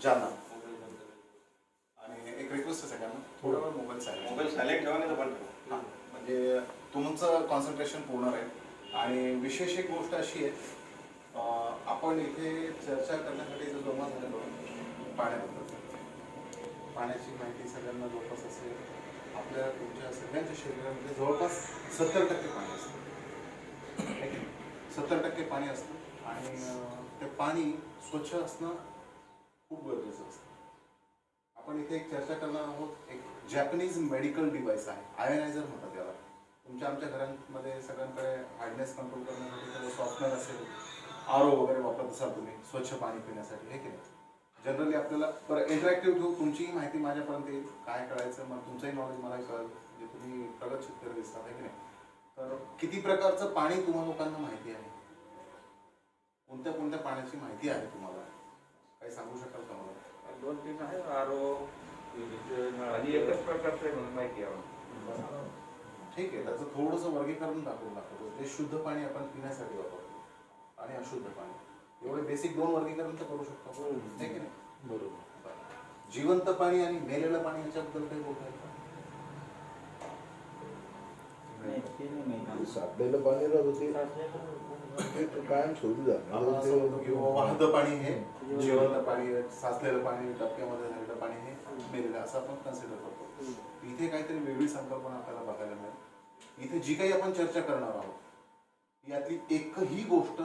जालना. आणि एक रिक्वेस्ट आहे सगळ्यांना, थोडा वेळ मोबाईल सायलेंट ठेवा नाही तर बंद ठेवा. हां, म्हणजे तुमचं कॉन्सन्ट्रेशन पूर्ण राहील. आणि विशेष एक गोष्ट अशी आहे, आपण इथे चर्चा करण्यासाठी जो जमा झालेलो पाण्याबद्दल, पाण्याची माहिती सगळ्यांना जवळपास असेल. आपल्या तुमच्या सगळ्यांच्या शरीरामध्ये जवळपास 70% पाणी असतं, 70% पाणी असतं. आणि ते पाणी स्वच्छ असणं खूप गरजेचं असतं. आपण इथे एक चर्चा करणार आहोत. एक जॅपनीज मेडिकल डिव्हाइस आहे, आयोनायझर म्हणतात त्याला. तुमच्या आमच्या घरांमध्ये सगळ्यांकडे हार्डनेस कंट्रोल करण्यासाठी सॉफ्टनर असेल, आरो वगैरे वापरत असाल तुम्ही स्वच्छ पाणी पिण्यासाठी, हे की नाही. जनरली आपल्याला बरं इंटरॅक्टिव्ह ठेवू, तुमचीही माहिती माझ्यापर्यंत येईल, काय कळायचं मग तुमचंही नॉलेज मलाही कळेल. म्हणजे तुम्ही प्रगत शेतकरी दिसतात, आहे की नाही. तर किती प्रकारचं पाणी तुम्हा लोकांना माहिती आहे, कोणत्या कोणत्या पाण्याची माहिती आहे तुम्हाला, काही सांगू शकाल का मला? 2-3 आहे, आरो आणि एकच प्रकारचं आहे म्हणून माहिती आहे. ठीक आहे, त्याचं थोडंसं वर्गीकरण दाखवतो. ते शुद्ध पाणी आपण पिण्यासाठी वापरतो आणि अशुद्ध पाणी, एवढे बेसिक 2 वर्गीकरण तर करू शकतो, आहे की नाही. बरोबर. जिवंत पाणी आणि मेलेलं पाणी याच्याबद्दल काही बोलता येईल का? साठलेलं पाणी राहत ते कायम शोधू आपण असं म्हणतो की वाहतं पाणी हे जिवंत पाणी, साचलेलं पाणी, डबक्यामध्ये झालेलं पाणी हे मेलेलं, असं आपण कन्सिडर करतो. इथे काहीतरी वेगळी संकल्पना आपल्याला बघायला मिळेल. इथे जी काही आपण चर्चा करणार आहोत यातली एकही गोष्ट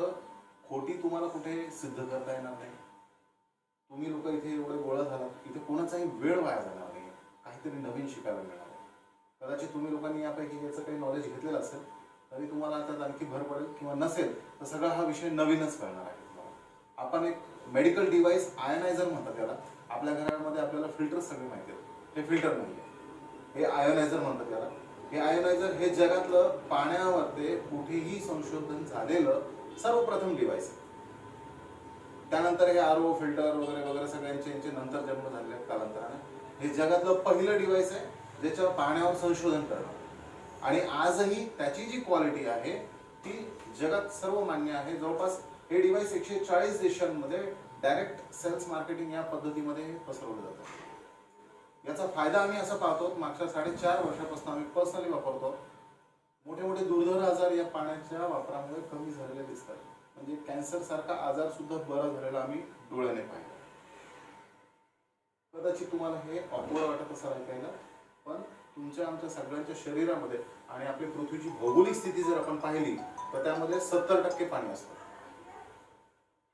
खोटी तुम्हाला कुठे सिद्ध करता येणार नाही. तुम्ही लोक इथे एवढे गोळा झालात, इथे कोणाचाही वेळ वाया जाणार नाही, काहीतरी नवीन शिकायला मिळणार आहे. कदाचित तुम्ही लोकांनी यापैकी याचं काही नॉलेज घेतलेलं असेल तरी तुम्हाला त्यात आणखी भर पडेल, किंवा नसेल तर सगळा हा विषय नवीनच कळणार आहे तुम्हाला. आपण एक मेडिकल डिव्हाइस, आयोनायझर म्हणतात त्याला. आपल्या घरामध्ये आपल्याला फिल्टर सगळे माहिती आहेत, हे फिल्टर नाही आहे, हे आयोनायझर म्हणतात त्याला. हे आयोनायझर हे जगातलं पाण्यामध्ये कुठेही संशोधन झालेलं सर्वप्रथम डिव्हाइस आहे. त्यानंतर हे आरो, फिल्टर वगैरे वगैरे सगळ्यांचे यांचे नंतर जन्म झालेले आहेत कालांतराने. हे जगातलं पहिलं डिव्हाइस आहे ज्याच्यावर पाण्यावर संशोधन करणं. आणि आजही त्याची जी क्वालिटी आहे ती जगात सर्व मान्य आहे. जवळपास हे डिव्हाइस 140 देशांमध्ये डायरेक्ट सेल्स मार्केटिंग या पद्धतीमध्ये पसरवलं जातं. याचा फायदा आम्ही असं पाहतो, मागच्या 4.5 वर्षापासून आम्ही पर्सनली वापरतो. मोठे मोठे दुर्धर आजार या पाण्याच्या वापरामुळे कमी झालेले दिसतात. म्हणजे कॅन्सर सारखा आजार सुद्धा बरा झालेला आम्ही डोळ्याने पाहिला. कदाचित तुम्हाला हे ऑकवर्ड वाटत असेल ऐकायला, पण तुमच्या आमच्या सगळ्यांच्या शरीरामध्ये आणि आपली पृथ्वीची भौगोलिक स्थिती जर आपण पाहिली तर त्यामध्ये 70% पाणी असतं.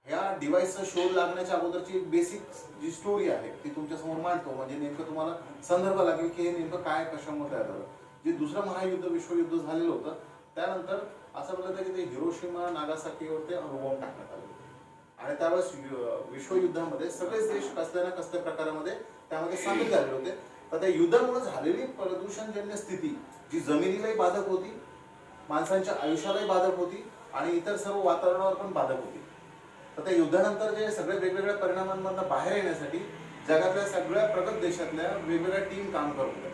ह्या डिव्हाइसचा शोध लागण्याच्या अगोदरची एक बेसिक जी स्टोरी आहे ती तुमच्यासमोर मांडतो. म्हणजे नेमकं तुम्हाला संदर्भ लागेल की हे नेमकं काय, कशामुळे तयार झालं. जे दुसरं महायुद्ध, विश्वयुद्ध झालेलं होतं त्यानंतर असं म्हणलं होतं की ते हिरोशिमा, नागासाकीवरती अणुबॉम्ब टाकण्यात आले होते. आणि त्यावेळेस विश्वयुद्धामध्ये सगळेच देश कसल्या ना कसल्या प्रकारामध्ये त्यामध्ये सामील झालेले होते. तर त्या युद्धामुळे झालेली प्रदूषणजन्य स्थिती जी जमिनीलाही बाधक होती, माणसांच्या आयुष्यालाही बाधक होती आणि इतर सर्व वातावरणावर पण बाधक होती. तर त्या युद्धानंतर जे सगळे वेगवेगळ्या परिणामांमधून बाहेर येण्यासाठी जगातल्या सगळ्या प्रगत देशातल्या वेगवेगळ्या टीम काम करत होत्या.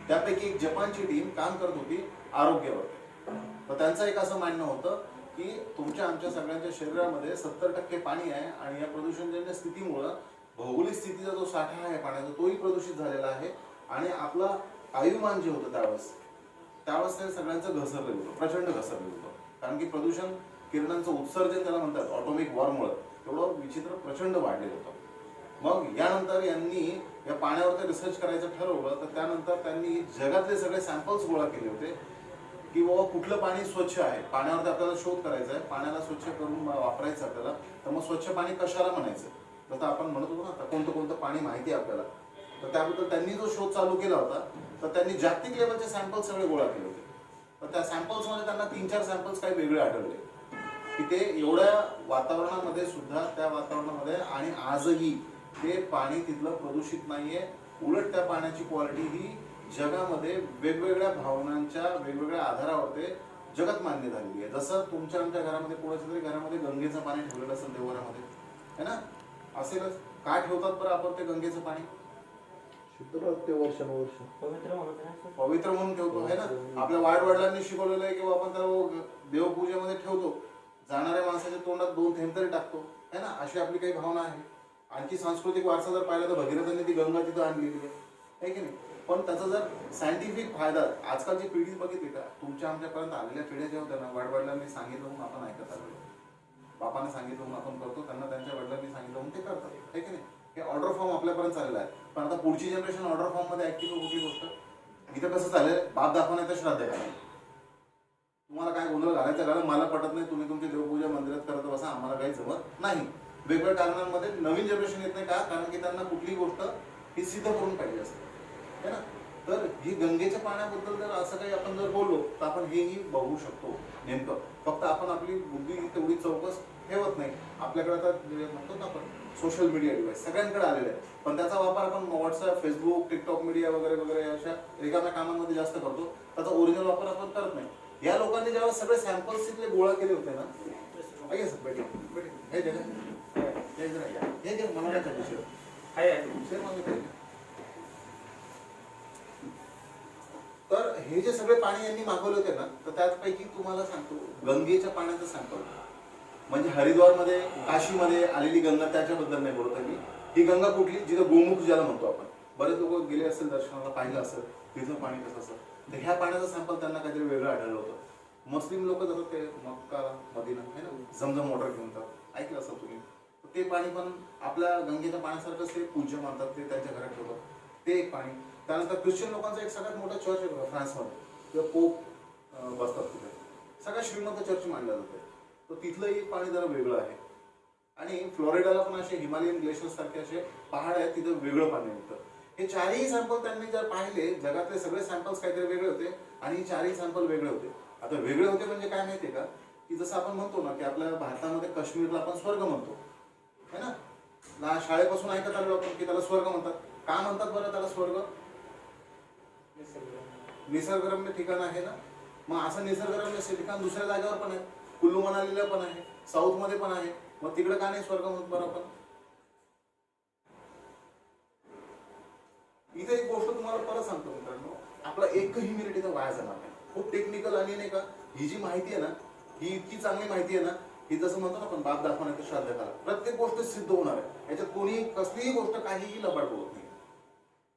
त्यापैकी एक जपानची टीम काम करत होती आरोग्यावर. तर त्यांचं एक असं मानणं होतं की तुमच्या आमच्या सगळ्यांच्या शरीरामध्ये 70% पाणी आहे आणि या प्रदूषणजन्य स्थितीमुळं भौगोलिक स्थितीचा जो साठा आहे पाण्याचा तोही प्रदूषित झालेला आहे. आणि आपलं आयुमान जे होतं त्यावेळेस ते सगळ्यांचं घसरलं होतं, प्रचंड घसरलं होतं. कारण की प्रदूषण किरणांचं उत्सर्जन त्याला म्हणतात ऑटोमिक वॉरमुळे तेवढं विचित्र प्रचंड वाढलेलं होतं. मग यानंतर यांनी या पाण्यावरती रिसर्च करायचं ठरवलं. तर त्यानंतर त्यांनी जगातले सगळे सॅम्पल्स गोळा केले होते की बाबा कुठलं पाणी स्वच्छ आहे. पाण्यावरती आपल्याला शोध करायचा आहे, पाण्याला स्वच्छ करून वापरायचं आपल्याला. तर मग स्वच्छ पाणी कशाला म्हणायचं, जसं आपण म्हणत होतो ना कोणतं कोणतं पाणी माहिती आहे आपल्याला. तर त्याबद्दल त्यांनी जो शोध चालू केला होता तर त्यांनी जागतिक लेवलचे सॅम्पल्स सगळे गोळा केले होते. तर त्या सॅम्पल्समध्ये त्यांना 3-4 सॅम्पल्स काही वेगळे आढळले की ते एवढ्या वातावरणामध्ये सुद्धा, त्या वातावरणामध्ये आणि आजही ते पाणी तिथलं प्रदूषित नाहीये. उलट त्या पाण्याची क्वालिटी ही जगामध्ये वेगवेगळ्या भावनांच्या वेगवेगळ्या आधारावर ते जगात मान्य झालेली आहे. जसं तुमच्या आमच्या घरामध्ये कोणाच्या तरी घरामध्ये गंगेचं पाणी ठेवलेलं असेल देवघरामध्ये, है ना, असेलच. का ठेवतात बरं आपण ते गंगेचं पाणी? ते वर्षानुवर्ष पवित्र म्हणून ठेवतो, है ना. आपल्या वाडवडिलांनी शिकवलेलं आहे की आपण त्याला देवपूजेमध्ये ठेवतो, जाणाऱ्या माणसाच्या तोंडात 2 थेंब तरी टाकतो, है ना. अशी आपली काही भावना आहे. आणखी सांस्कृतिक वारसा जर पाहिला तर भगीरथांनी ती गंगा तिथं आणलेली आहे की नाही. पण त्याचा जर सायंटिफिक फायदा आजकालची पिढी बघितली का, तुमच्या आमच्यापर्यंत आलेल्या पिढ्या ज्या होत्या ना, वडिलांनी सांगितलं म्हणून आपण ऐकत आलो, बापाने सांगितलं म्हणून आपण करतो, त्यांना त्यांच्या वडिलांनी सांगितलं म्हणून ते करतात, आहे की नाही. हे ऑर्डर फॉर्म आपल्यापर्यंत चाललेला आहे. पण आता पुढची जनरेशन ऑर्डर फॉर्म मध्ये ऍक्टिव्ह कुठली गोष्ट इथं कसं चालेल, बाप दाखवण्याचं श्राद्ध करा, तुम्हाला काय गोंधळ घालायचं घाला, मला पटत नाही, तुम्ही तुमची देवपूजा मंदिरात करत बसा, आम्हाला काही जमत नाही. वेगवेगळ्या कारणांमध्ये नवीन जनरेशन येत नाही का, कारण की त्यांना कुठलीही गोष्ट ही सिद्ध करून पाहिजे असते, है ना. तर ही गंगेच्या पाण्याबद्दल जर असं काही आपण जर बोललो तर आपण हेही बघू शकतो नेमकं. फक्त आपण आपली बुद्धी तेवढी चौकस ठेवत नाही. आपल्याकडे आता म्हणतो ना आपण सोशल मीडिया डिव्हाइस सगळ्यांकडे आलेले आहे, पण त्याचा वापर आपण व्हॉट्सअप, फेसबुक, टिकटॉक मीडिया वगैरे वगैरे अशा रिकाम्या कामांमध्ये जास्त करतो. त्याचा ओरिजिनल वापर आपण करत नाही. या लोकांनी जेव्हा सगळे सॅम्पल्स तिथले गोळा केले होते ना, हे मला काय तर हे जे सगळे पाणी यांनी मागवले होते ना, तर त्यापैकी तुम्हाला सांगतो गंगेच्या पाण्याचं सांगतो, म्हणजे हरिद्वारमध्ये, काशीमध्ये आलेली गंगा, त्याच्याबद्दल नाही बोलत मी. ही गंगा कुठली, जिथं गोमुख ज्याला म्हणतो आपण, बरेच लोक गेले असेल दर्शनाला, पाहिलं असेल तिथं पाणी कसं असं. तर ह्या पाण्याचं सॅम्पल त्यांना काहीतरी वेगळं आढळलं होतं. मुस्लिम लोक जातात ते मक्का, मदिना आहे ना, झमझम वॉटर घेऊन जातात, ऐकलं असेल तुम्ही. ते पाणी पण आपल्या गंगेच्या पाण्यासारखंच ते पूज्य मानतात, ते त्यांच्या घरात ठेवतात, ते एक पाणी. त्यानंतर ख्रिश्चन लोकांचा एक सगळ्यात मोठा चर्च आहे फ्रान्समध्ये, किंवा पोप बसतात तिथे, सगळ्यात श्रीमंत चर्च मानलं जाते. तर तिथलं एक पाणी जरा वेगळं आहे. आणि फ्लोरिडाला पण असे हिमालयन ग्लेशियर सारखे असे पहाड आहेत, तिथं वेगळं पाणी निघतं. हे चारही सॅम्पल त्यांनी जर पाहिले, जगातले सगळे सॅम्पल्स काहीतरी वेगळे होते आणि चारही सॅम्पल वेगळे होते. आता वेगळे होते म्हणजे काय माहितीये का, की जसं आपण म्हणतो ना की आपल्या भारतामध्ये काश्मीरला आपण स्वर्ग म्हणतो, है ना. शाळेपासून ऐकत आलो आपण की त्याला स्वर्ग म्हणतात. का म्हणतात बरं त्याला स्वर्ग? निसर्गरम्य ठिकाण आहे ना. मग असं निसर्गरम्य ठिकाण दुसऱ्या जागेवर पण आहे, कुल्लू मनालीला पण आहे, साऊथ मध्ये पण आहे. मग तिकडे का नाही स्वर्ग म्हणत बरं आपण? इथे एक गोष्ट तुम्हाला परत सांगतो मित्रांनो, आपला एकही मिनिट इथं वाया जाणार नाही. खूप टेक्निकल आणि नाही का, ही जी माहिती आहे ना, ही इतकी चांगली माहिती आहे ना, ही जसं म्हणतो ना आपण बाप दाखवण्याचं श्राद्ध करा, प्रत्येक गोष्ट सिद्ध होणार आहे. याच्यात कोणी कसलीही गोष्ट काहीही लबाड बोलत नाही,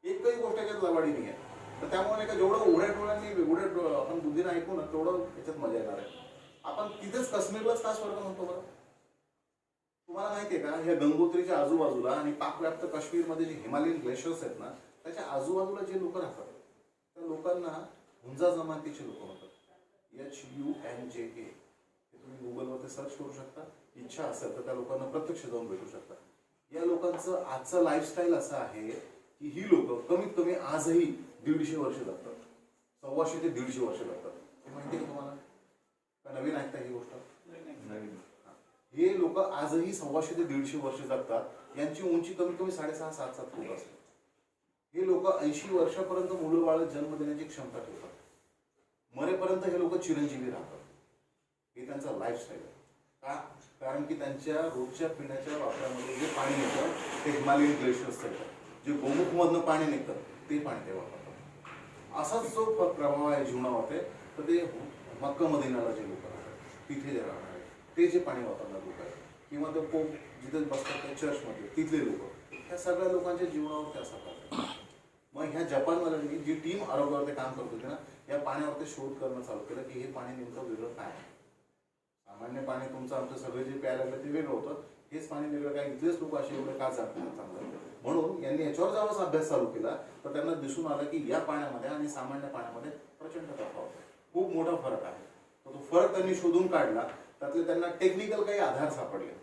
एकही गोष्ट याच्यात लबाडी नाही आहे. तर त्यामुळे नाही का, जेवढं उघड्या डोळ्यांनी एवढ्या आपण बुद्धीने ऐकू ना, तेवढं याच्यात मजा येणार आहे. आपण तिथेच काश्मीरलाच का स्वर्ग म्हणतो बरं? तुम्हाला माहितीये का, ह्या गंगोत्रीच्या आजूबाजूला आणि पाकव्याप्त काश्मीरमध्ये जे हिमालयन ग्लेशियर्स आहेत ना, त्याच्या आजूबाजूला जे लोक राहतात त्या लोकांना हुंजा जमातीचे लोक म्हणतात. HUNJA. तुम्ही गुगलवरती सर्च करू शकता. इच्छा असेल तर त्या लोकांना प्रत्यक्ष जाऊन भेटू शकता. या लोकांचं आजचं लाईफस्टाईल असं आहे की ही लोक कमीत कमी आजही 150 वर्ष जगतात, 125 ते 150 वर्ष जगतात. हे माहिती आहे तुम्हाला का? नवीन ऐकता ही गोष्ट? नवीन. हे लोक आजही 125 ते 150 वर्ष जगतात. यांची उंची कमीत कमी 6.5-7 फूट असते. हे लोक 80 वर्षापर्यंत मुलं बाळ जन्म देण्याची क्षमता ठेवतात. मरेपर्यंत हे लोक चिरंजीवी राहतात. हे त्यांचा लाईफस्टाईल आहे. का? कारण की त्यांच्या रोजच्या पिण्याच्या वापरामध्ये जे पाणी येतं ते हिमालयन ग्लेशियर्स येतं, जे गोमुखमधनं पाणी निघतं ते पाणी ते वापरतात. असाच जो प्रभाव आहे जीवनामध्ये, तर ते मक्का मदिनाला जे लोक राहतात तिथे जे राहणार आहे, ते जे पाणी वापरणार लोक आहेत, किंवा तो पोप जिथे बसतात त्या चर्चमध्ये तिथले लोक, ह्या सगळ्या लोकांच्या जीवनावरती असा करतात. मग ह्या जपानवाल्यांनी जी टीम आरोग्यावरती काम करत होती ना, या पाण्यावरती शोध करणं चालू केलं की हे पाणी नेमकं वेगळं काय आहे. सामान्य पाणी तुमचं आमचं सगळं जे प्यायला लागलं ते वेगळं होतं, हेच पाणी वेगळं काय, इथलेच लोक असे एवढे का जातात चांगलं. म्हणून यांनी याच्यावर जेव्हा अभ्यास चालू केला तर त्यांना दिसून आलं की या पाण्यामध्ये आणि सामान्य पाण्यामध्ये प्रचंड तफावत आहे, खूप मोठा फरक आहे. तर तो फरक त्यांनी शोधून काढला. त्यातले त्यांना टेक्निकल काही आधार सापडले.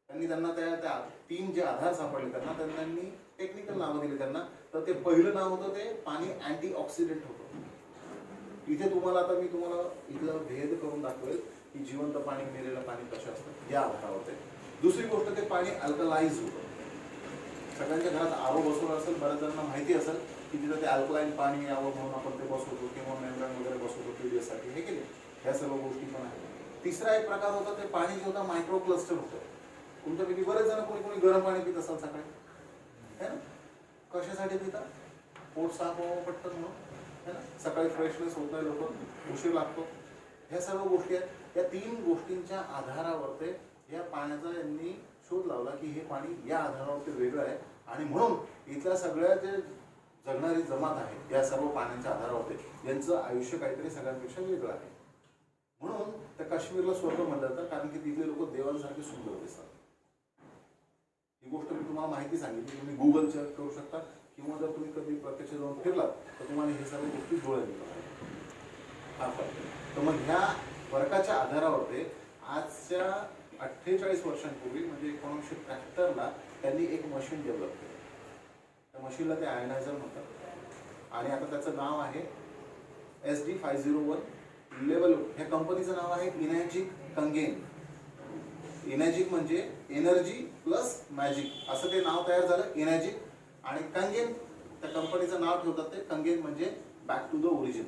त्यांना त्या 3 जे आधार सापडले त्यांनी टेक्निकल नावं दिली त्यांना. तर ते पहिलं नाव होतं ते पाणी अँटी ऑक्सिडेंट होतं. इथे तुम्हाला आता मी तुम्हाला इथलं भेद करून दाखवेल की जिवंत पाणी, मेलेलं पाणी कसं असतं या आधारावर. दुसरी गोष्ट ते पाणी अल्कलाइज होतं. सगळ्यांच्या घरात आरो बसवलं असेल, बऱ्याच जणांना माहिती असेल की तिथं ते अल्कलाईन पाणी यावं म्हणून आपण ते बसवतो, किंवा मेम्ब्रेन वगैरे बसवतो पीडीएससाठी, हे केले. ह्या सर्व गोष्टी पण आहेत. तिसरा एक प्रकार होता ते पाणी जे होतं मायक्रो क्लस्टर होतं. तुमच्यापैकी बरेच जण कोणी गरम पाणी पित असाल सकाळी, है ना. कशासाठी पिता? पोट साफ व्हावं पटकन म्हणून, है ना. सकाळी फ्रेशनेस होत नाही, लोक उशीर लागतो. ह्या सर्व गोष्टी आहेत. या 3 गोष्टींच्या आधारावर ते या पाण्याचा यांनी शोध लावला की हे पाणी या आधारावरती वेगळं आहे आणि म्हणून इथल्या सगळ्या जे जगणारी जमात आहे या सर्व पाण्याच्या आधारावरती यांचं आयुष्य काहीतरी सगळ्यांपेक्षा वेगळं आहे. म्हणून त्या काश्मीरला स्वर्ग म्हणलं जातं कारण की तिथले लोक देवांसारखे सुंदर दिसतात. ही गोष्ट मी तुम्हाला माहिती सांगितली, तुम्ही गुगल चेक करू शकता किंवा जर तुम्ही कधी प्रत्यक्ष जाऊन फिरलात तर तुम्हाला हे सर्व गोष्टी डोळ्यात येतात. हा फरक. तर मग ह्या फरकाच्या आधारावरती आजच्या 48 वर्षांपूर्वी म्हणजे 1973ला त्यांनी एक मशीन डेव्हलप केलं. त्या मशीनला ते आयनायझर म्हणतात आणि आता त्याचं नाव आहे SD501 लेवल. ह्या कंपनीचं नाव आहे इनॅजिक कंगेन. इनॅजिक म्हणजे एनर्जी प्लस मॅजिक असं ते नाव तयार झालं इनॅजिक. आणि कंगेन त्या कंपनीचं नाव ठेवतात ते कंगेन म्हणजे बॅक टू द ओरिजिन,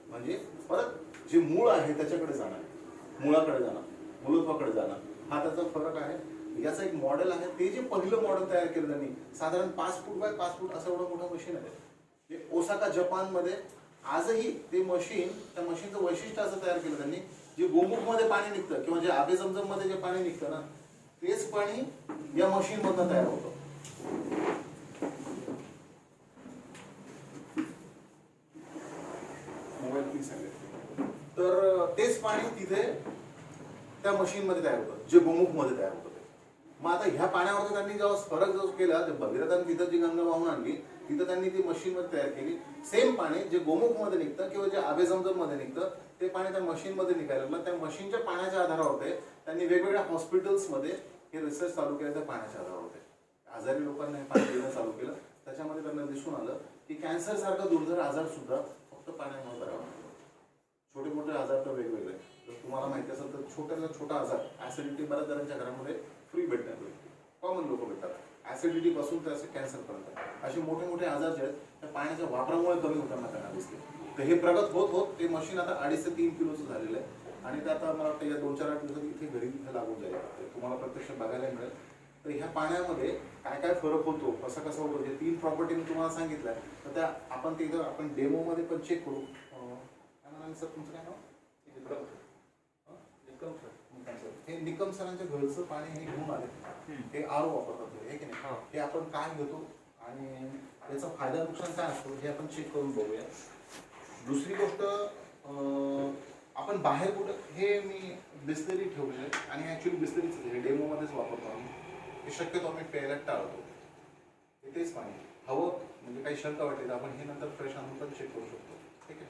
म्हणजे परत जे मूळ आहे त्याच्याकडे जाणार, मुळाकडे जाणार, मूलत्वाकडे जाणार. हा त्याचा फरक आहे. याचं एक मॉडेल आहे, ते जे पहिलं मॉडेल तयार केलं त्यांनी साधारण 5 फूट बाय 5 फूट असं एवढं मोठं मशीन आहे. ते ओसाका जपानमध्ये आजही ते मशीन, त्या मशीनचं वैशिष्ट्य असं तयार केलं त्यांनी, जे गोमुखमध्ये पाणी निघतं किंवा जे आबे जमजममध्ये जे पाणी निघतं ना तेच पाणी या मशीनमधनं तयार होतं. मोबाईल प्लीज सांगितलं तर तेच पाणी तिथे त्या मशीनमध्ये तयार होतं जे गोमुखमध्ये तयार होतं. मग आता ह्या पाण्यावरती त्यांनी जेव्हा फरक जो केला, ते भगीरथाने तिथं जी गंगा वाहून आणली तिथं त्यांनी ती मशीनमध्ये तयार केली. सेम पाणी जे गोमुखमध्ये निघतं किंवा जे आबे जमजममध्ये निघतं ते पाणी त्या मशीनमध्ये निघायला लागलं. त्या मशीनच्या पाण्याच्या आधारावर त्यांनी वेगवेगळ्या हॉस्पिटल्समध्ये हे रिसर्च चालू केलं. त्या पाण्याच्या आधारावर आजारी लोकांना हे पाणी देणं चालू केलं. त्याच्यामध्ये त्यांना दिसून आलं की कॅन्सर सारखा दुर्धर आजार सुद्धा फक्त पाण्यामुळे बरा होतो. छोटे मोठे आजार तर वेगवेगळे. जर तुम्हाला माहिती असेल तर छोट्याला छोटा आजार ऍसिडिटी बऱ्याच जणांच्या घरामध्ये फ्री भेटण्यात येईल. कॉमन लोक भेटतात. ऍसिडिटी पासून ते असे कॅन्सर पर्यंत असे मोठे मोठे आजार जे आहेत त्या पाण्याच्या वापरामुळे कमी होताना त्यांना दिसले. तर हे प्रगत होत होत ते मशीन आता 2.5 ते 3 किलोचं झालेलं आहे आणि ते आता मला वाटतं या 2-4 दिवसात इथे घरी तिथे लागून जाईल. तुम्हाला प्रत्यक्ष बघायला मिळेल. तर ह्या पाण्यामध्ये काय काय फरक होतो, कसा कसा होतो, हे 3 प्रॉपर्टी मी तुम्हाला सांगितलं. तर त्या आपण तिथं आपण डेमोमध्ये पण चेक करू. काय म्हणाले सर तुमचं काय नाव? हे निकम सरांच्या घरचं पाणी हे घेऊन आले. हे आरो वापरतात हे की नाही, हे आपण काय घेतो आणि त्याचा फायदा नुकसान काय असतो हे आपण चेक करून बघूया. दुसरी गोष्ट आपण बाहेर कुठं हे मी बिस्लरी ठेवलेलं आहे आणि ॲक्च्युली बिस्लरीच हे डेमोमध्येच वापरतो आम्ही. हे शक्यतो आम्ही प्यायला टाळतो. तेच पाणी हवं म्हणजे काही शंका वाटली तर आपण हे नंतर फ्रेश आणून पण चेक करू शकतो. ठीक आहे.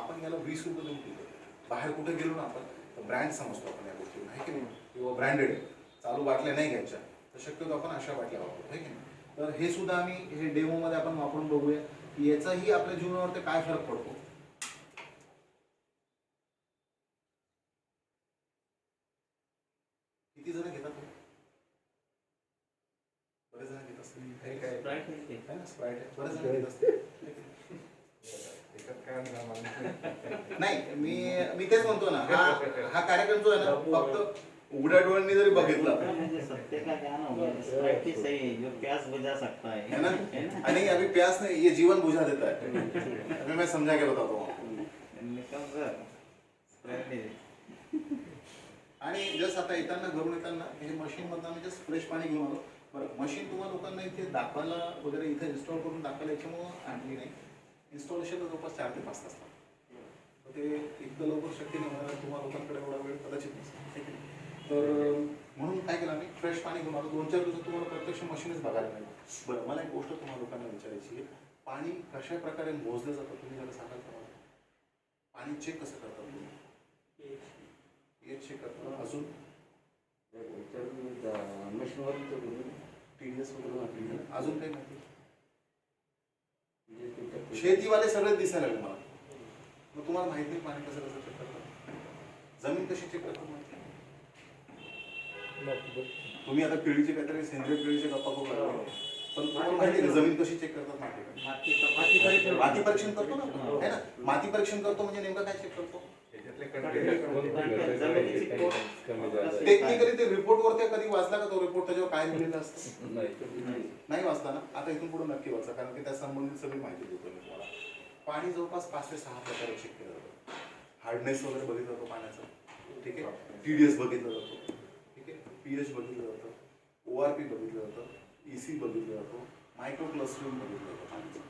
आपण याला 20 रुपये देऊन पितो. बाहेर कुठे गेलो ना आपण तर ब्रँड समजतो आपण या गोष्टी आहे की नाही, किंवा ब्रँडेड चालू बाटल्या नाही घ्यायच्या तर शक्यतो आपण अशा बाटल्या वापरतो आहे की नाही. तर हे सुद्धा आम्ही हे डेमोमध्ये आपण वापरून बघूया की याचाही आपल्या जीवनावरती काय फरक पडतो. किती जण घेतात? बरेच जण घेत असतील. बरेच जण घेत असतील. नाही मी तेच म्हणतो ना, हा कार्यक्रम जो आहे ना फक्त उघड्या डोळ्यांनी जरी बघितला सत्य का ज्ञान होगा, स्प्राइट ही सही है जो प्यास बुझा सकता है ना. आणि अभी प्यास नहीं ये जीवन बुझा देता है. अभी मैं समझा के बताता हूँ. आणि जस्ट आता येताना घरून येताना हे मशीन मधून आम्ही जस्ट फ्रेश पाणी घेऊन आलो. बरं मशीन तुम्हाला लोकांना इथे दाखवायला वगैरे इथे इन्स्टॉल करून दाखवायला याच्यामुळं आणली नाही. इन्स्टॉलेशनला जवळपास 4 ते 5 तास लागतात. ते इतकं लवकर शक्य नाही होणार, तुम्हाला लोकांकडे एवढा वेळ कदाचित नसेल. तर म्हणून काय केलं आम्ही फ्रेश पाणी घेऊन आलो. 2-4 दिवसात तुम्हाला प्रत्यक्ष मशीनच बघायला मिळेल. बरं मला एक गोष्ट तुम्हाला लोकांना विचारायची आहे, पाणी कशा प्रकारे मोजलं जातं तुम्ही जरा सांगाल का मला? पाणी चेक कसं करतात तुम्ही? चेक करतात. अजून TDS वगैरे अजून काही माहिती? शेतीवाले सगळेच दिसायला लागले मला. मग तुम्हाला माहिती नाही पाणी कसं कसं चेक करतात? जमीन कशी चेक करतात माहिती? तुम्ही आता केळीचे काहीतरी सेंद्रिय केळीचे गप्पा करू लागला, पण तुम्हाला माहिती आहे जमीन कशी चेक करतात? माती परीक्षण करतो ना आपण है ना. माती परीक्षण करतो म्हणजे नेमकं काय चेक करतो? टेक्निकली ते रिपोर्ट वरती कधी वाचला का तो रिपोर्ट? त्याच्यावर काय लिहिलेलं असतं? नाही वाचला ना. आता इथून पुढे नक्की वाचा कारण की त्या संबंधित सगळी माहिती देतो मी तुम्हाला. पाणी जवळपास 5 ते 6 प्रकारे चेक केलं जातं. हार्डनेस वगैरे बघितलं जातो पाण्याचा, ठीक आहे. TDS बघितलं जातो, ठीक आहे. pH बघितलं जातं, ORP बघितलं जातं, EC बघितलं जातं, मायक्रो क्लस्टरिंग बघितलं जातं पाण्याचं.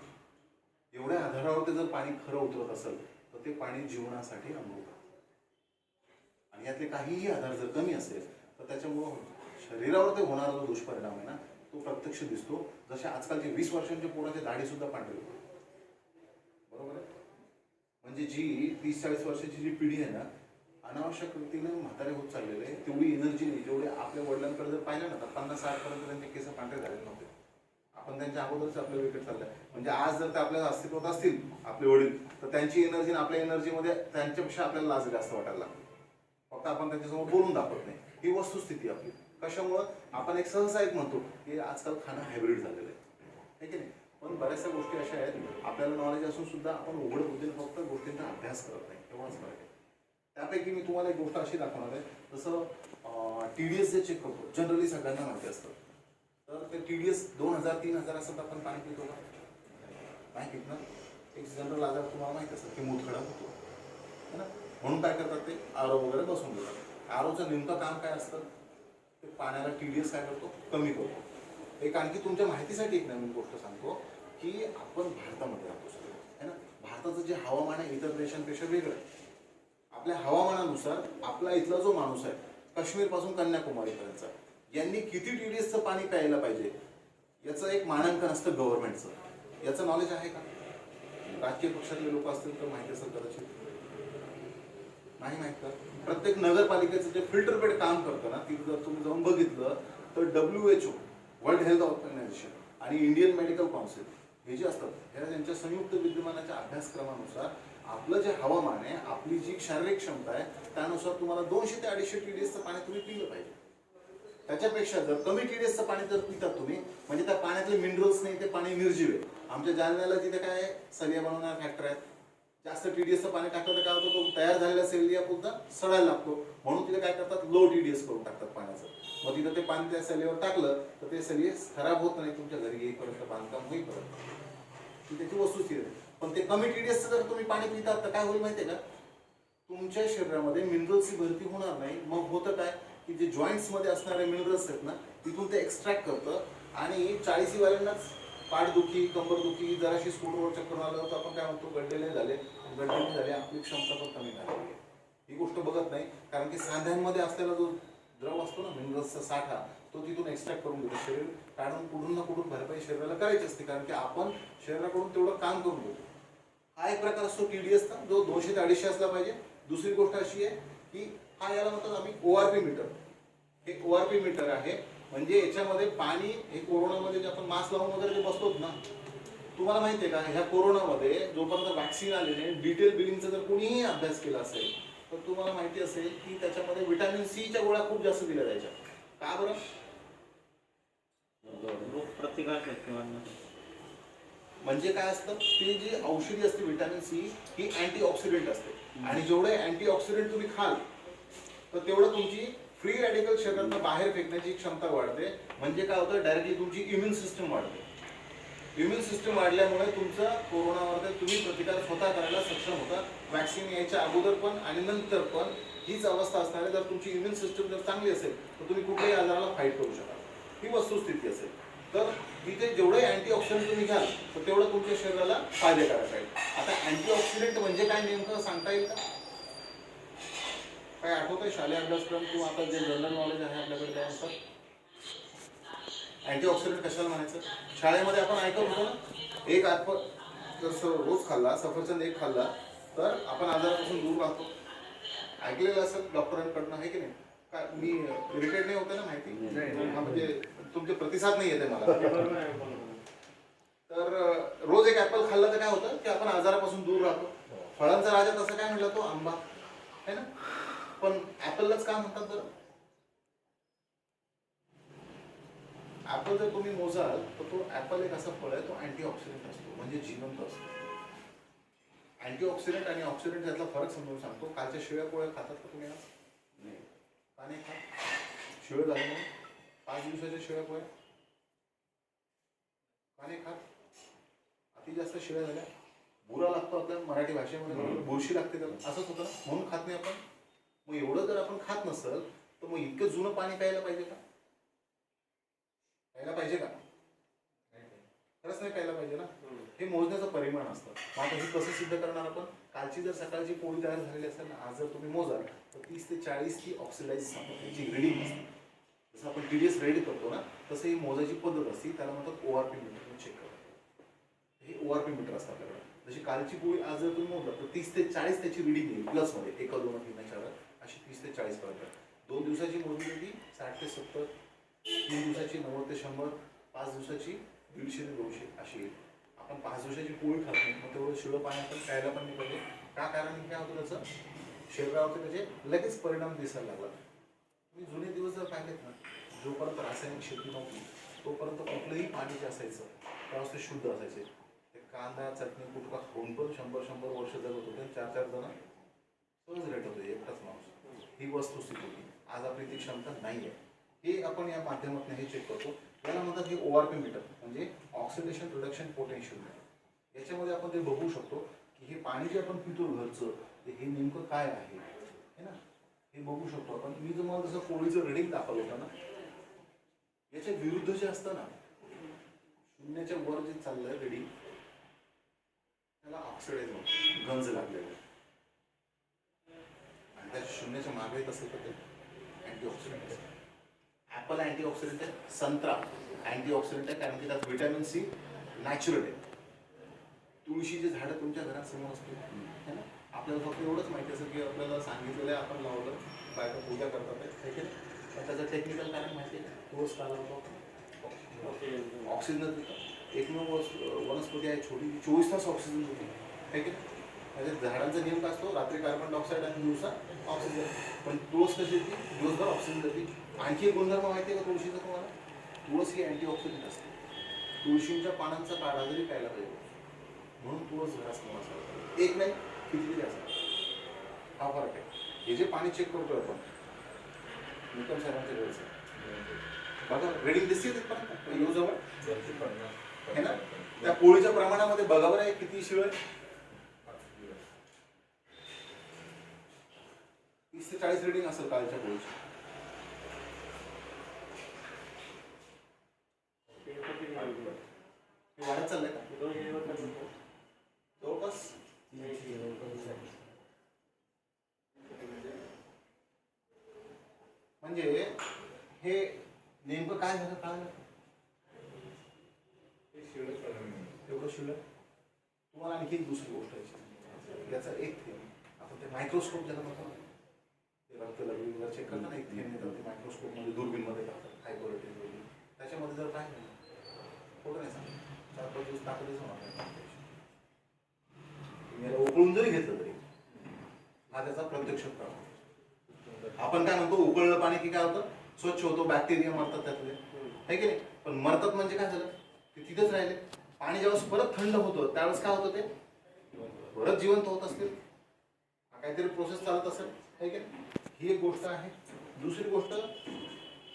एवढ्या आधारावर ते जर पाणी खरं उतरत असेल तर ते पाणी जीवनासाठी अमृत आहे. आणि यातले काहीही आधार जर कमी असेल तर त्याच्यामुळं शरीरावर ते होणारा जो दुष्परिणाम आहे ना तो प्रत्यक्ष दिसतो. जसे आजकालचे 20 वर्षांच्या पोराचे दाढी सुद्धा पांढरी होते. बरोबर आहे. म्हणजे जी 30-40 वर्षाची जी पिढी आहे ना अनावश्यक रीतीने म्हातारे होत चाललेले आहे. तेवढी एनर्जी नाही जेवढी आपल्या वडिलांकडे जर पाहिलं ना तर 50-60 पर्यंत त्यांचे केस पांढरे झालेले नव्हते. आपण त्यांच्या अगोदरच आपल्या विकेट चाललंय. म्हणजे आज जर ते आपल्याला अस्तित्वात असतील आपले वडील तर त्यांची एनर्जी आणि आपल्या एनर्जीमध्ये त्यांच्यापेक्षा आपल्याला लाज जास्त वाटायला लागते. फक्त आपण त्यांच्यासमोर बोलून दाखवत नाही. ही वस्तुस्थिती आपली. कशामुळं आपण एक सहसा एक म्हणतो की आजकाल खाणं हायब्रिड झालेलं आहे की नाही. पण बऱ्याचशा गोष्टी अशा आहेत आपल्याला नॉलेज असून सुद्धा आपण उघड बुद्धीने फक्त गोष्टींचा अभ्यास करत नाही. एवढाच फरक आहे. त्यापैकी मी तुम्हाला एक गोष्ट अशी दाखवणार आहे. जसं TDS जे चेक करतो जनरली सगळ्यांना माहिती असतं. तर ते TDS 2000-3000 असं आपण पाणी पितो का? नाही पित ना. एक जनरल आजार तुम्हाला माहिती असतं की मूतखडा होतो है ना. म्हणून काय करतात ते आरो वगैरे बसवून देतात. आरोचं नेमकं काम काय असतं ते पाण्याला TDS काय करतो कमी करतो. एक आणखी तुमच्या माहितीसाठी एक नवीन गोष्ट सांगतो की आपण भारतामध्ये राहतो सगळं है ना. भारताचं जे हवामान आहे इतर देशांपेक्षा वेगळं आहे. आपल्या हवामानानुसार आपला इथला जो माणूस आहे काश्मीरपासून कन्याकुमारीपर्यंतचा यांनी किती TDSचं पाणी प्यायला पाहिजे याचं एक मानांकन असतं गव्हर्नमेंटचं. याचं नॉलेज आहे का? राजकीय पक्षातले लोक असतील तर माहिती असेल कदाचित. नाही माहीत का? प्रत्येक नगरपालिकेचं जे फिल्टर बेड काम करतं ना तिथं जर तुम्ही जाऊन बघितलं तर WHO वर्ल्ड हेल्थ ऑर्गनायझेशन आणि इंडियन मेडिकल काउन्सिल हे जे असतात ह्या त्यांच्या संयुक्त विद्यमानाच्या अभ्यासक्रमानुसार आपलं जे हवामान आहे आपली जी शारीरिक क्षमता आहे त्यानुसार तुम्हाला 200 ते 250 TDSचं पाणी तुम्ही पिलं पाहिजे. त्याच्यापेक्षा जर कमी TDSचं पाणी जर पितात तुम्ही म्हणजे त्या पाण्यातले मिनरल्स नाही ते पाणी निर्जीव आहे. आमच्या जालन्याला तिथे काय सलिया बनवणाऱ्या फॅक्टरी आहेत. जास्त TDSचं पाणी टाकलं तर काय होतं तो तयार झालेला सलिया पुन्हा सडायला लागतो. म्हणून तिथे काय करतात लो TDS करून टाकतात पाण्याचं. मग तिथं ते पाणी त्या सलियावर टाकलं तर ते सलिये खराब होत नाही तुमच्या घरी येईपर्यंत बांधकाम होईपर्यंत. ही त्याची वस्तुस्थिती आहे. पण ते कमी TDSचं जर तुम्ही पाणी पितात तर काय होईल माहिती आहे का? तुमच्या शरीरामध्ये मिनरल्सची भरती होणार नाही. मग होतं काय की जे जॉईंट्समध्ये असणारे मिनरल्स आहेत ना तिथून ते एक्स्ट्रॅक्ट करतं आणि 40 वाल्यांनाच पाठदुखी कंबरदुखी जराशी स्कूटरवर चक्कर आलं होतं आपण काय म्हणतो गड्डेले झाले आपली क्षमता पण कमी झाली. ही गोष्ट बघत नाही कारण की सांध्यांमध्ये असलेला जो द्रव असतो ना मिनरल्सचा साठा तो तिथून एक्स्ट्रॅक्ट करून घेतो. शरीर काढून कुठून ना कुठून भरपाई शरीराला करायची असते कारण की आपण शरीराकडून तेवढं काम करून घेतो. हा एक प्रकार असतो TDSचा जो 200 ते 250 असला पाहिजे. दुसरी गोष्ट अशी आहे की हा याला म्हणतात आम्ही ORP मीटर. हे ORP मीटर आहे म्हणजे याच्यामध्ये पाणी हे कोरोनामध्ये जे आपण मास्क लावून वगैरे जे बसतो ना तुम्हाला माहिती आहे का ह्या कोरोनामध्ये जोपर्यंत वॅक्सिन आलेले डिटेल बिलिंगचा जर कोणीही अभ्यास केला असेल तर तुम्हाला माहिती असेल की त्याच्यामध्ये व्हिटॅमिन Cच्या गोळ्या खूप जास्त दिल्या जायच्या. का बरं? रोग प्रतिकारशक्ती वाढणं. म्हणजे काय असतं ती जी औषधी असते व्हिटॅमिन C ही अँटीऑक्सिडेंट असते आणि जेवढे अँटीऑक्सिडेंट तुम्ही खाल तर तेवढं तुमची फ्री रॅडिकल शरीरातून बाहेर फेकण्याची क्षमता वाढते. म्हणजे काय होतं डायरेक्टली तुमची इम्युन सिस्टम वाढते. इम्युन सिस्टम वाढल्यामुळे तुमचा कोरोनावर तुम्ही प्रतिकार स्वतः करायला सक्षम होता. वॅक्सिन यायच्या अगोदर पण आणि नंतर पण हीच अवस्था असणार आहे. जर तुमची इम्युन सिस्टम जर चांगली असेल तर तुम्ही कुठल्याही आजाराला फाईट करू शकाल. ही वस्तुस्थिती असेल. तर तिथे जेवढे अँटीऑक्सिडंट तुम्ही घ्याल तर तेवढं तुमच्या शरीराला फायदेकारक आहे. आता अँटीऑक्सिडंट म्हणजे काय नेमकं सांगता येईल का? काय आठवतंय शालेय अभ्यासक्रम किंवा आता जे जनरल नॉलेज आहे आपल्याकडे काय असतं? अँटीऑक्सिडंट कशाला म्हणायचं? शाळेमध्ये आपण ऐकत होतो ना एक ॲपल जर रोज खाल्ला सफरचंद एक खाल्ला तर आपण आजारापासून दूर राहतो. ऐकलेलं असेल डॉक्टरांकडनं आहे की नाही? काय मी इरिटेट नाही होते ना माहिती म्हणजे तुमचे प्रतिसाद नाही येते मला. तर रोज एक ॲपल खाल्लं तर काय होतं की आपण आजारापासून दूर राहतो. फळांचा राजा तसं काय म्हटलं तो आंबा है ना. पण ॲपललाच का म्हणतात बरं? ॲपल जर तुम्ही मोजाल तर तो ॲपल एक असा फळ आहे तो अँटीऑक्सिडंट असतो म्हणजे जिवंत असतो. अँटीऑक्सिडंट आणि ऑक्सिडंट यातला फरक समजून सांगतो. कालच्या शिळ्या पोळ्या खातात का तुम्ही? नाही. का नाही खात? शिळे झाले म्हणून 5 दिवसाच्या शिळ्या पोळ्या का नाही खात? अति जास्त शिळ्या झाल्या बुरा लागतो आपल्या मराठी भाषेमध्ये बुरशी लागते त्याला असंच होतं ना म्हणून खात नाही आपण. मग एवढं जर आपण खात नसल तर मग इतकं जुनं पाणी प्यायला पाहिजे का? पाहिजे का? खरंच नाही प्यायला पाहिजे ना. हे मोजण्याचं परिमाण असतं. मग आता हे कसं सिद्ध करणार आपण? कालची जर सकाळची पोळी तयार झालेली असेल ना, आज जर तुम्ही मोजाल तर 30 ते 40 ती ऑक्सिडाइज त्याची रिडिंग असते. जसं आपण TDS रेडी करतो ना, तसं ही मोजायची पद्धत असते. त्याला म्हणतात ORP मीटर चेक करतो. हे ORP मीटर असतं आपल्याकडे. जशी कालची पोळी आज जर तुम्ही मोजला तर 30 ते 40 त्याची रिडिंग येईल प्लसमध्ये 1, 2, 3, 4 अशी 30 ते 40 पर्यंत. 2 दिवसाची मोजली ती 60 ते 70, 3 दिवसाची 90 ते 100, 5 दिवसाची 150 ते 200 अशी येईल. आपण 5 दिवसाची पोळी खात नाही, मग तेवढं शिळं पाणी आपण प्यायला पण नाही पाहिजे. का? कारण काय होतं त्याचं शरीरावरती त्याचे लगेच परिणाम दिसायला लागला. तुम्ही जुने दिवस जर पाहिलेत ना, जोपर्यंत रासायनिक शेती नव्हती तोपर्यंत कुठलंही पाणी जे असायचं त्यावेळेस ते शुद्ध असायचे. ते कांदा चटणी कुटका खाऊन पण 100 वर्ष जगत होते. 4 जण सहज रेट होते एकटाच माणूस. ही वस्तुस्थिती होती. आज आपली ती क्षमता नाही आहे. हे आपण या माध्यमातून हे चेक करतो. याला म्हणतात हे ORP मीटर म्हणजे ऑक्सिडेशन रिडक्शन पोटेन्शियल मीटर. याच्यामध्ये आपण ते बघू शकतो की हे पाणी जे आपण पितो घरचं ते हे नेमकं काय आहे ना, हे बघू शकतो आपण. मी तुम्हाला जसं पोळीचं रिडिंग दाखवलं होतं ना, याच्या विरुद्ध जे असतं ना, शून्याच्या वर जे चाललंय रिडिंग त्याला ऑक्सिडाइज म्हणतो, गंज लागलेलं. आणि त्या शून्याच्या मागे येत असेल तर ते अँटीऑक्सिडंट असतं. ॲपल अँटीऑक्सिडंट आहे, संत्रा अँटीऑक्सिडंट आहे कारण की त्यात व्हिटॅमिन C नॅचरल आहे. तुळशीचे झाडं तुमच्या घरासमोर असते है ना. आपल्याला फक्त एवढंच माहिती असं की आपल्याला सांगितलेलं आहे, आपण लावलं, बायका पूजा करतात आहे की नाही. पण त्याचं टेक्निकल कारण माहिती आहे. तुळस का लावतो? ऑक्सिजन देतं. एकमेव वनस्पती आहे छोटी, 24 तास ऑक्सिजन देते आहे की नाही. म्हणजे झाडांचा नियम काय असतो? रात्री कार्बन डायऑक्साईड आणि दिवसा ऑक्सिजन. पण तुळस कशी येते? दिवसभर ऑक्सिजन देते. आणखी एक गुणधर्म माहिती आहे का तुळशीचा तुम्हाला? तुळस ही अँटीऑक्सिडंट असते. तुळशीच्या पानांचा काढा जरी प्यायला पाहिजे म्हणून तुळस घरासमोर असावं. एक नाही कितीतरी असावं. हा फरक आहे. हे जे पाणी चेक करतोय आपण निकम साहेबांच्या घरचं बघा, रेडिंग दिसते तिथपर्यंत जवळ है ना. त्या पोळीच्या प्रमाणामध्ये बघा बरं किती शिळ आहे. 30 ते 40 रेडिंग असेल कालच्या पोळीची. वाढत चाललंय का जवळपास? म्हणजे हे नेमकं काय झालं कळलं? एवढं शिळ. तुम्हाला आणखी एक दुसरी गोष्ट आहे. याचा एक थेंब आपण ते मायक्रोस्कोप ज्याला म्हणतो ते रक्त लघवीवर चेक करतात ना, एक थेंब येतात ते मायक्रोस्कोपमध्ये दुर्बीनमध्ये टाकतात हाय क्वालिटी. त्याच्यामध्ये जर काय खोटं नाही सांगत 4-5 दिवस टाकलेच होणार नाही. याला उकळून जरी घेतलं तरी हा त्याचा प्रत्यक्ष प्रभाव. आपण काय म्हणतो उकळलं पाणी की काय होतं? स्वच्छ होतो, बॅक्टेरिया मरतात त्यातले आहे की नाही. पण मरतात म्हणजे काय झालं? ते तिथेच राहिले. पाणी ज्यावेळेस परत थंड होतं त्यावेळेस काय होतं? ते परत जिवंत होत असतील. काहीतरी प्रोसेस चालत असेल आहे की नाही. ही एक गोष्ट आहे. दुसरी गोष्ट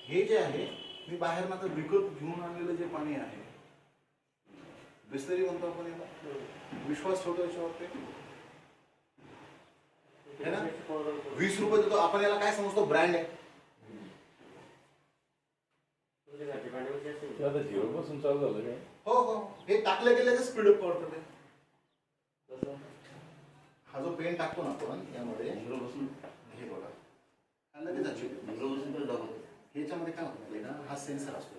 हे जे आहे मी बाहेर ना तर विकत घेऊन आणलेलं जे पाणी आहे बिस्लरी म्हणतो आपण याला. विश्वास ठेवतो याच्यावरती है ना. 20 रुपये देतो आपण. याला काय समजतो? ब्रँड आहे. चालू झालं. हो हो. हे टाकलं गेलं की स्पीड अप करतं ते. हा जो पेन टाकतो ना आपण यामध्ये हे बघा लगेच ह्याच्यामध्ये काय होतं ना, हा सेन्सर असतो.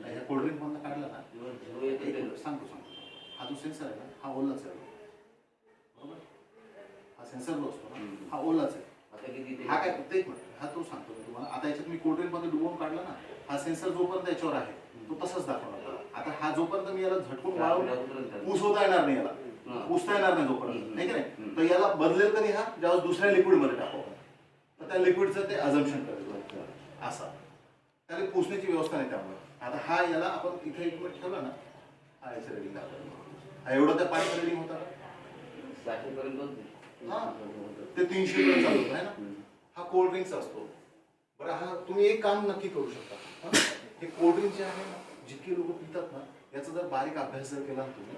ह्या कोल्ड्रिंक मधनं काढला ना, सांगतो हा जो सेन्सर आहे ना हा ओलाच आहे बरोबर. हा सेन्सर जो असतो ना हा ओलाच आहे. हा काय फक्त एक मिनिट हा तो सांगतो मी तुम्हाला. आता याच्यात मी कोल्ड्रिंक मध्ये डुबवून काढला ना, हा सेन्सर जोपर्यंत याच्यावर आहे तो तसंच दाखवणार. आता हा जोपर्यंत मी याला झटकून वाळवून पुसवता येणार नाही, याला पुसता येणार नाही जोपर्यंत नाही की नाही, तर याला बदलेल कधी? हा ज्यावेळेस दुसऱ्या लिक्विड मध्ये टाकावं तर त्या लिक्विडचं ते अझम्पशन करेल असा. त्याला पुसण्याची व्यवस्था नाही त्यामुळे. आता हा याला आपण इथे एक मिनिट ठेवला ना, हा याचं रेडिंग दाखवलं. हा एवढं त्या पाण्याचं रेडिंग होता का? हा ते 300 पर्यंत चालू होतं आहे ना. हा कोल्ड्रिंकचा असतो. बरं हा तुम्ही एक काम नक्की करू शकता. हे कोल्ड्रिंक जे आहे ना जितके लोक पितात ना याचा जर बारीक अभ्यास जर केला ना तुम्ही,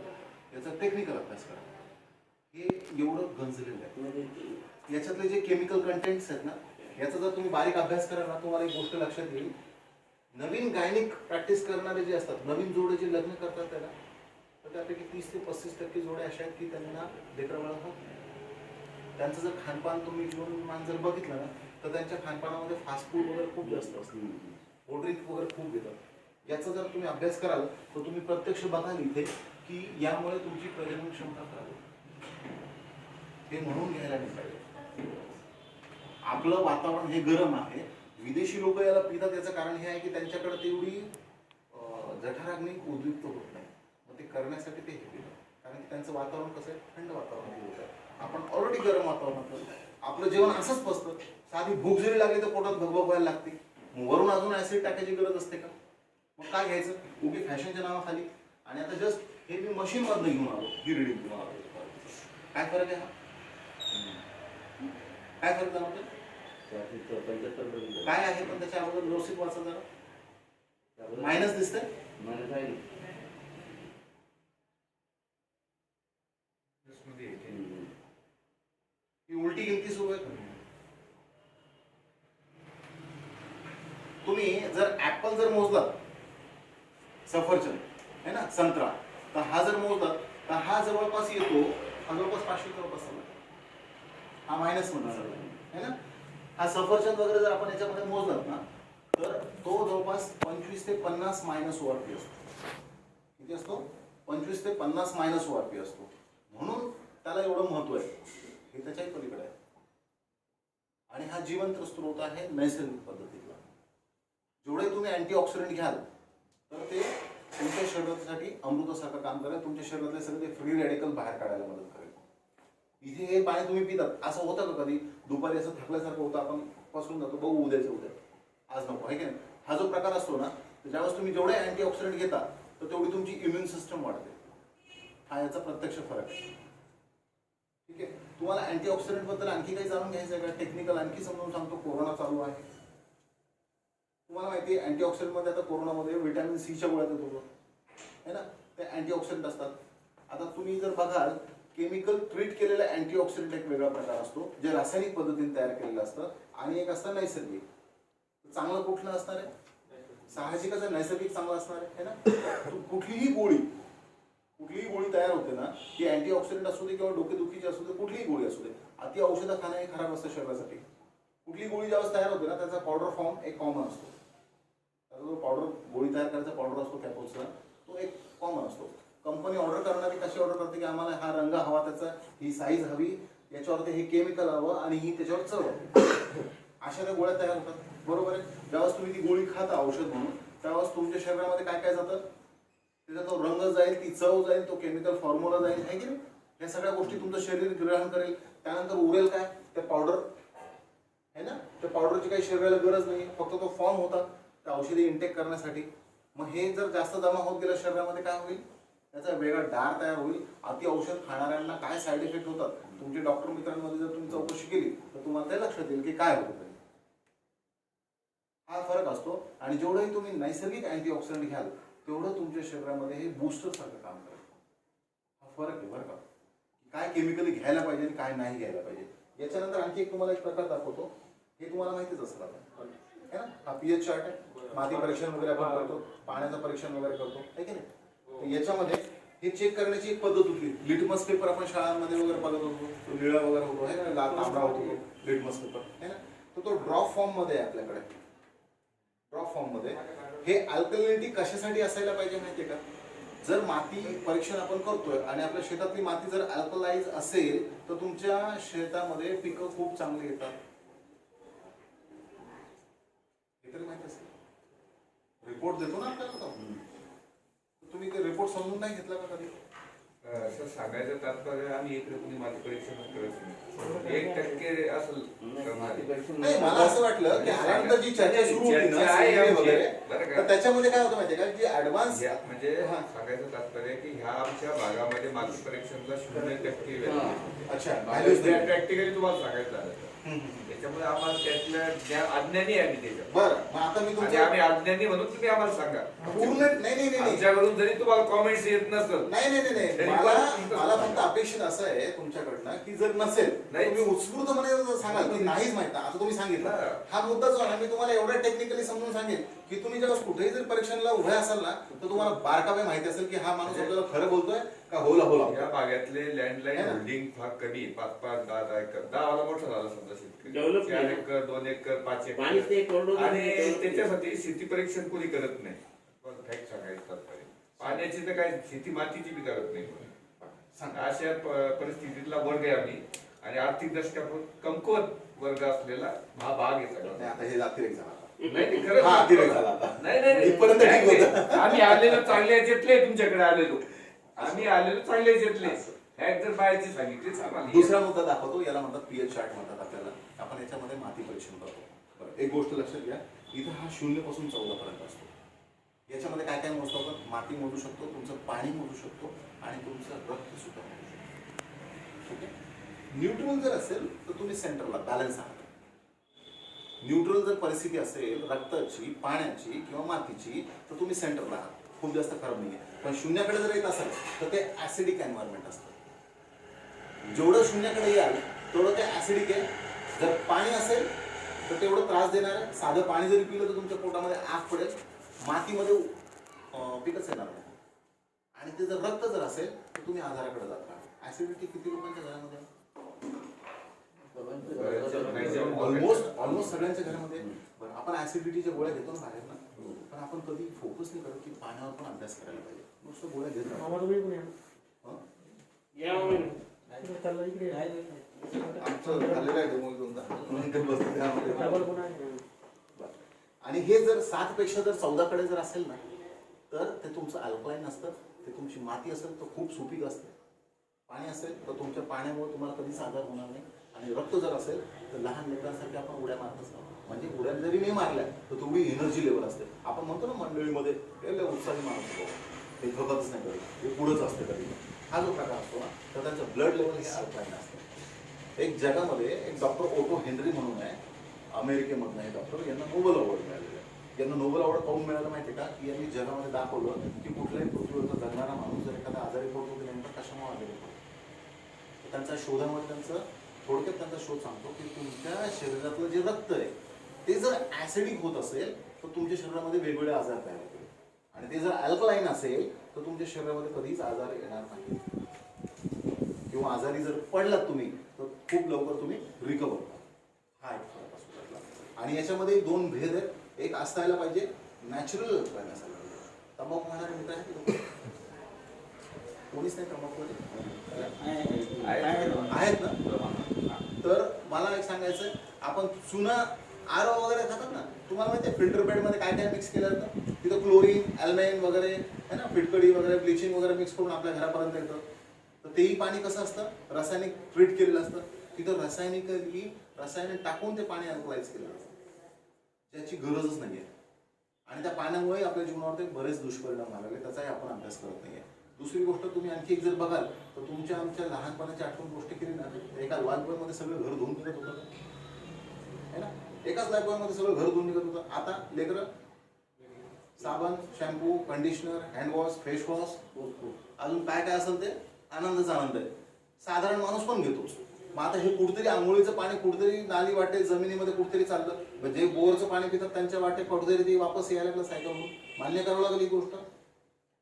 याचा टेक्निकल अभ्यास करा. हे एवढं गंजलेलं आहे. याच्यातले जे केमिकल कंटेंट्स आहेत ना याचा जर तुम्ही बारीक अभ्यास करा ना तुम्हाला एक गोष्ट लक्षात येईल. नवीन गायनिक प्रॅक्टिस करणारे जे असतात, नवीन जोडे जे लग्न करतात त्याला, तर त्यापैकी 30 ते 35% जोडे अशा आहेत की त्यांना लेकरं बाळ होत नाही. त्यांचं जर खानपान तुम्ही जीवनमान जर बघितलं ना, तर त्यांच्या खानपानामध्ये फास्ट फूड वगैरे खूप जास्त असतं, कोल्ड ड्रिंक वगैरे खूप घेतात. याचा जर तुम्ही अभ्यास कराल तर तुम्ही प्रत्यक्ष बघाल इथे की यामुळे तुमची प्रजनन क्षमता खराब होते. हे म्हणून घ्यायला नाही पाहिजे. आपलं वातावरण हे गरम आहे, विदेशी लोक याला पितात. याचं कारण हे आहे की त्यांच्याकडे तेवढी जठराग्नी उद्युक्त होत नाही, मग ते करण्यासाठी ते हे पितात. कारण की त्यांचं वातावरण कसं आहे, थंड वातावरण होत आहे. आपण ऑलरेडी गरम वातावरणात आपलं जेवण असंच पचतं. साधी भूक जरी लागली तर पोटात भगभग व्हायला लागते, वरून अजून ऍसिड टाकायची गरज असते का? मग काय घ्यायचं उगी फॅशनच्या नावाखाली. आणि आता जस्ट हे मी मशीन मधनं घेऊन आलो, ही रिडिंग तुम्हाला काय फरक आहे हा? काय फरक जाणवतो? काय आहे पण त्याच्या अगोदर व्यवस्थित वाचा जरा. मायनस दिसतंय, ही उलटी गिनती सुरू आहे. तुम्ही जर ऍपल जर मोजलात, सफरचंद है ना, संत्रा, तर हा जर मोजलात तर हा जवळपास येतो, हा जवळपास 500 जवळपास चालला. हा मायनस मध्ये चालला है ना. हा सफरचंद वगैरे जर आपण याच्यामध्ये मोजलात ना, तर तो जवळपास 25 ते 50 मायनस ओआरपी असतो. किती असतो? 25 ते 50 मायनस ओआरपी असतो. म्हणून त्याला एवढं महत्व आहे. हे त्याच्याही पलीकडे आहे. आणि हा जिवंत स्रोत आहे नैसर्गिक पद्धतीतला. जेवढे तुम्ही अँटीऑक्सिडंट घ्याल तर ते तुमच्या शरीरासाठी अमृतासारखं काम करेल. तुमच्या शरीरातले सगळे फ्री रॅडिकल बाहेर काढायला मदत करेल. इथे हे पाणी तुम्ही पितात, असं होतं का कधी दुपारी असं थकल्यासारखं होतं, आपण पसरून जातो, बघू उद्याचं उद्या, आज नको, आहे की नाही? हा जो प्रकार असतो ना, ज्यावेळेस तुम्ही जेवढे अँटीऑक्सिडंट घेता तर तेवढी तुमची इम्युन सिस्टम वाढते. हा याचा प्रत्यक्ष फरक आहे. ठीक आहे. तुम्हाला अँटीऑक्सिडंट बद्दल आणखी काही जाणून घ्यायचं आहे का? टेक्निकल आणखी समजून सांगतो. कोरोना चालू आहे, तुम्हाला माहिती आहे अँटीऑक्सिडंट मध्ये आता कोरोनामध्ये व्हिटॅमिन सीच्या गोळ्या देतो है ना, ते अँटीऑक्सिडंट असतात. आता तुम्ही जर बघाल, केमिकल ट्रीट केलेला अँटीऑक्सिडंट एक वेगळा प्रकार असतो, जे रासायनिक पद्धतीने तयार केलेलं असतं, आणि एक असतं नैसर्गिक. चांगलं कुठलं असणार आहे? साहजिकच आहे, नैसर्गिक चांगलं असणार आहे ना. कुठलीही गोळी तयार होते ना, ती अँटीऑक्सिडंट असू दे किंवा डोकेदुखीची असू दे, कुठलीही गोळी असू दे, अति औषधं खाणं हे खराब असतं शरीरासाठी. कुठली गोळी ज्यावेळेस तयार होते ना, त्याचा पावडर फॉर्म एक कॉमन असतो. त्याचा जो पावडर गोळी तयार करायचा पावडर असतो कॅप्सूलचा, तो एक कॉमन असतो. कंपनी ऑर्डर करणारी कशी ऑर्डर करते की आम्हाला हा रंग हवा, त्याचा ही साईज हवी, याच्यावरती हे केमिकल हवं आणि ही त्याच्यावर चव हवी, अशा त्या गोळ्या तयार होतात. बरोबर आहे. ज्यावेळेस तुम्ही ती गोळी खाता औषध म्हणून, त्यावेळेस तुमच्या शरीरामध्ये काय काय जातं? त्याचा तो रंग जाईल, ती चव जाईल, तो केमिकल फॉर्म्युला जाईल, आहे की नाही? या सगळ्या गोष्टी तुमचं शरीर ग्रहण करेल. त्यानंतर उरेल काय? ते पावडर है ना. त्या पावडरची काही शरीराला गरज नाही, फक्त तो फॉर्म होता त्या औषधी इंटेक करण्यासाठी. मग हे जर जास्त जमा होत गेलं शरीरामध्ये, काय होईल? त्याचा वेगळा डार तयार होईल. अति औषध खाणाऱ्यांना काय साईड इफेक्ट होतात, तुमचे डॉक्टर मित्रांमध्ये जर तुम्ही चौकशी केली तर तुम्हाला ते लक्षात येईल की काय होतं. हा फरक असतो. आणि जेवढंही तुम्ही नैसर्गिक अँटीऑक्सिडंट घ्याल तेवढं तुमच्या शरीरामध्ये हे बूस्टर सारखं काम करेल. हा फरक आहे बरं का, काय केमिकली घ्यायला पाहिजे आणि काय नाही घ्यायला पाहिजे. याच्यानंतर आणखी एक तुम्हाला एक प्रकार दाखवतो. हे तुम्हाला माहितीच असेल आता, है ना. हा पीएच चार्ट आहे. माती परीक्षण वगैरे आपण करतो, पाण्याचं परीक्षण वगैरे करतो, आहे की नाही. याच्यामध्ये हे चेक करण्याची एक पद्धत होती. लिटमस पेपर आपण शाळांमध्ये वगैरे बघत होतो, तो निळा वगैरे होतो, है ना, लाल तांबडा होतो लिटमस पेपर, है ना. तो ड्रॉप फॉर्म मध्ये आहे आपल्याकडे. ड्रॉप फॉर्म मध्ये हे अल्कलिनिटी कशासाठी असायला पाहिजे माहितीये का? जर माती परीक्षण आपण करतोय आणि आपल्या शेतातली माती जर अल्कलाइज असेल तर तुमच्या शेतामध्ये पिकं खूप चांगली येतात. हे तरी माहिती असेल. रिपोर्ट देतो ना आपल्याला, तुम्ही ते रिपोर्ट समजून नाही घेतला का कधी? असं सांगायचं तात्पर्य आम्ही इकडे कुणी माती परीक्षण करत नाही. 1% असेल नाही, मला असं वाटलं की आल्यानंतर जी चर्चा सुरू होती ना वगैरे, तर त्याच्यामध्ये काय होतं माहितीये का, की ऍडव्हान्स म्हणजे सांगायचं तात्पर्य की ह्या आमच्या भागामध्ये माती परीक्षणला 0% अच्छा प्रॅक्टिकली तुम्हाला सांगायचं झालं त्याच्यामुळे आम्हाला त्यातल्या अज्ञानी आहे आम्ही त्याच्यात. बरं मग आता मी आणि तुमच्या आम्ही अज्ञानी म्हणून तुम्ही आम्हाला सांगा. पूर्ण नाही नाही नाही नाही आमच्याकडून जरी तुम्हाला कॉमेंट्स येत नसत नाही नाही नाही तरी मला पण तुमचं मला सांगा. फक्त अपेक्षित असं आहे तुमच्याकडनं की जर नसेल तर नाही. तुम्ही उत्स्फूर्तपणे सांगाल की नाहीच माहित आता तुम्ही सांगितलं हा. हा मुद्दा जो आहे ना मी तुम्हाला एवढ्या टेक्निकली समजून सांगेन की तुम्ही जेव्हा कुठेही जर परीक्षणाला उभे असाल ना तर तुम्हाला बारकावे माहिती असेल की हा माणूस आपल्याला खरं बोलतोय का होला होला या भागातले लँडलाईन है ना? होल्डिंग फार कमी 5-5, 10-10 एकर. 10 वाला मोठा झाला समजा शेतकरी. Develop 4 नाही. एकर 2 एकर 5 पाणी ते एकर कोरडं आणि नाही. त्याच्यासाठी शेती परीक्षण कोणी करत नाही. फॅक्ट सांगायचं तात्पर्य. पाण्याची तर काय शेती मातीची बी करत नाही कोणी. सांगा. अशा परिस्थितीतला वर्ग आहे आम्ही आणि आर्थिक दृष्ट्या कमकुवत वर्ग असलेला हा भाग आहे नाही, सगळा. आता हे अतिरेक झाला आता. नाही नाही, खरंच हा, अतिरेक झाला आता. नाही नाही नाही. इथपर्यंत ठीक होतं. नाही, आम्ही आलेलो चांगल्या याच्यातले तुमच्याकडे आलेलो आम्ही आलेलो चांगल्या याच्यातले फॅक्ट जर बाहेरची सांगितलीच आम्हाला दुसरा मुद्दा दाखवतो याला म्हणतात पीएच चार्ट म्हणतात आपल्याला आपण याच्यामध्ये माती परीक्षण करतो बरं एक गोष्ट लक्षात घ्या इथं हा 0 पासून 14 पर्यंत असतो याच्यामध्ये काय काय मोजतो आपण माती मोजू शकतो तुमचं पाणी मोजू शकतो आणि तुमचं रक्त सुद्धा मोजू शकतो ओके न्यूट्रल जर असेल तर तुम्ही सेंटरला बॅलन्स आहात न्यूट्रल जर परिस्थिती असेल रक्ताची पाण्याची किंवा मातीची तर तुम्ही सेंटरला आहात खूप जास्त खराब नाही आहे पण शून्याकडे जर येत असेल तर ते ऍसिडिक एन्व्हायरमेंट असतं जेवढं शून्याकडे याल तेवढं ते ऍसिडिक आहे जर पाणी असेल तर तेवढं त्रास देणार आहे साधं पाणी जरी पिलं तर तुमच्या पोटामध्ये आग पडेल मातीमध्ये पिकच येणार नाही आणि ते जर रक्त जर असेल तर तुम्ही आजाराकडे जाता ऍसिडिटी किती लोकांच्या घरामध्ये ऑलमोस्ट सगळ्यांच्या घरामध्ये बरं आपण ऍसिडिटीच्या गोळ्या घेतो ना बाहेर ना पण आपण कधी फोकस नाही करत की पाण्यावर पण अभ्यास करायला पाहिजे नुसतं गोळ्या घेत राहतो. आमचं झालेलं आहे डेमो दोनदा म्हणून ते बसले त्यामध्ये. आणि हे जर 7 पेक्षा जर 14 कडे जर असेल ना तर ते तुमचं अल्कलाईन असतं ते तुमची माती असेल तर खूप सुपीक असते पाणी असेल तर तुमच्या पाण्यामुळे तुम्हाला कधीच आजार होणार नाही आणि रक्त जर असेल तर लहान लेकरांसाठी आपण उड्या मारत असतो म्हणजे उड्या जरी नाही मारल्या तर तेवढी एनर्जी लेवल असते आपण म्हणतो ना मंडळीमध्ये लय उत्साही माणूस होतो ते थकतच नाही कधी ते पुढंच असते कधी हा जो प्रकार असतो ना तर त्यांचं ब्लड लेवल हे अल्कलाईन असतं एक जगामध्ये एक डॉक्टर ओटो हेनरी म्हणून आहे अमेरिकेमधनं हे डॉक्टर यांना नोबेल अवॉर्ड मिळालेला आहे यांना नोबेल अवॉर्ड काऊन मिळालं माहिती आहे का की यांनी जगामध्ये दाखवलं की कुठल्याही पृथ्वीवरचा जगणारा माणूस जर एखादा आजारी पडतो की नेमका कशामुळे आजारी पडतो त्यांच्या शोधामध्ये त्यांचं थोडक्यात त्यांचा शोध सांगतो की तुमच्या शरीरातलं जे रक्त आहे ते जर ऍसिडिक होत असेल तर तुमच्या शरीरामध्ये वेगवेगळे आजार तयार होतील आणि ते जर अल्कलाईन असेल तर तुमच्या शरीरामध्ये कधीच आजार येणार नाही किंवा आजारी जर पडलात तुम्ही तर खूप लवकर तुम्ही रिकवर व्हा हा एक फरक असतो त्यातला आणि याच्यामध्ये 2 भेद आहेत एक असायला पाहिजे नॅचरल असायला पाहिजे तंबाखू खाणारे मित्र आहेत की कोणीच नाही तंबाखू आहेत ना तर मला एक सांगायचं आपण चुना आरो वगैरे खातात ना तुम्हाला माहिती आहे फिल्टर बेडमध्ये काय काय मिक्स केलं जातं तिथं क्लोरीन ॲल्माइन वगैरे है ना फिटकडी वगैरे ब्लिचिंग वगैरे मिक्स करून आपल्या घरापर्यंत येतं तर तेही पाणी कसं असतं रासायनिक ट्रीट केलेलं असतं तिथं रसायन टाकून ते पाणी अल्कलाइज केलं असतं ज्याची गरजच नाही आहे आणि त्या पाण्यामुळे आपल्या जीवनावरती बरेच दुष्परिणाम झालेले त्याचाही आपण अभ्यास करत नाही आहे दुसरी गोष्ट तुम्ही आणखी एक जर बघाल तर तुमच्या आमच्या लहानपणाची आठवण गोष्ट केली ना एका लाईफबॉयमध्ये सगळं घर धुवून निघत होतं है ना एकाच लाईफबॉयमध्ये सगळं घर धुवून निघत होतं आता लेकरं साबण shampoo conditioner handwash face wash अजून काय काय असेल ते आनंदच आनंद आहे साधारण माणूस पण घेतो मग आता हे कुठेतरी आंघोळीचं पाणी कुठेतरी नाली वाटे जमिनीमध्ये कुठेतरी चाललं जे बोरचं पाणी पितात त्यांच्या वाटे कुठेतरी ती वापस यायला लागलं सायकल म्हणून मान्य करावं लागेल ही गोष्ट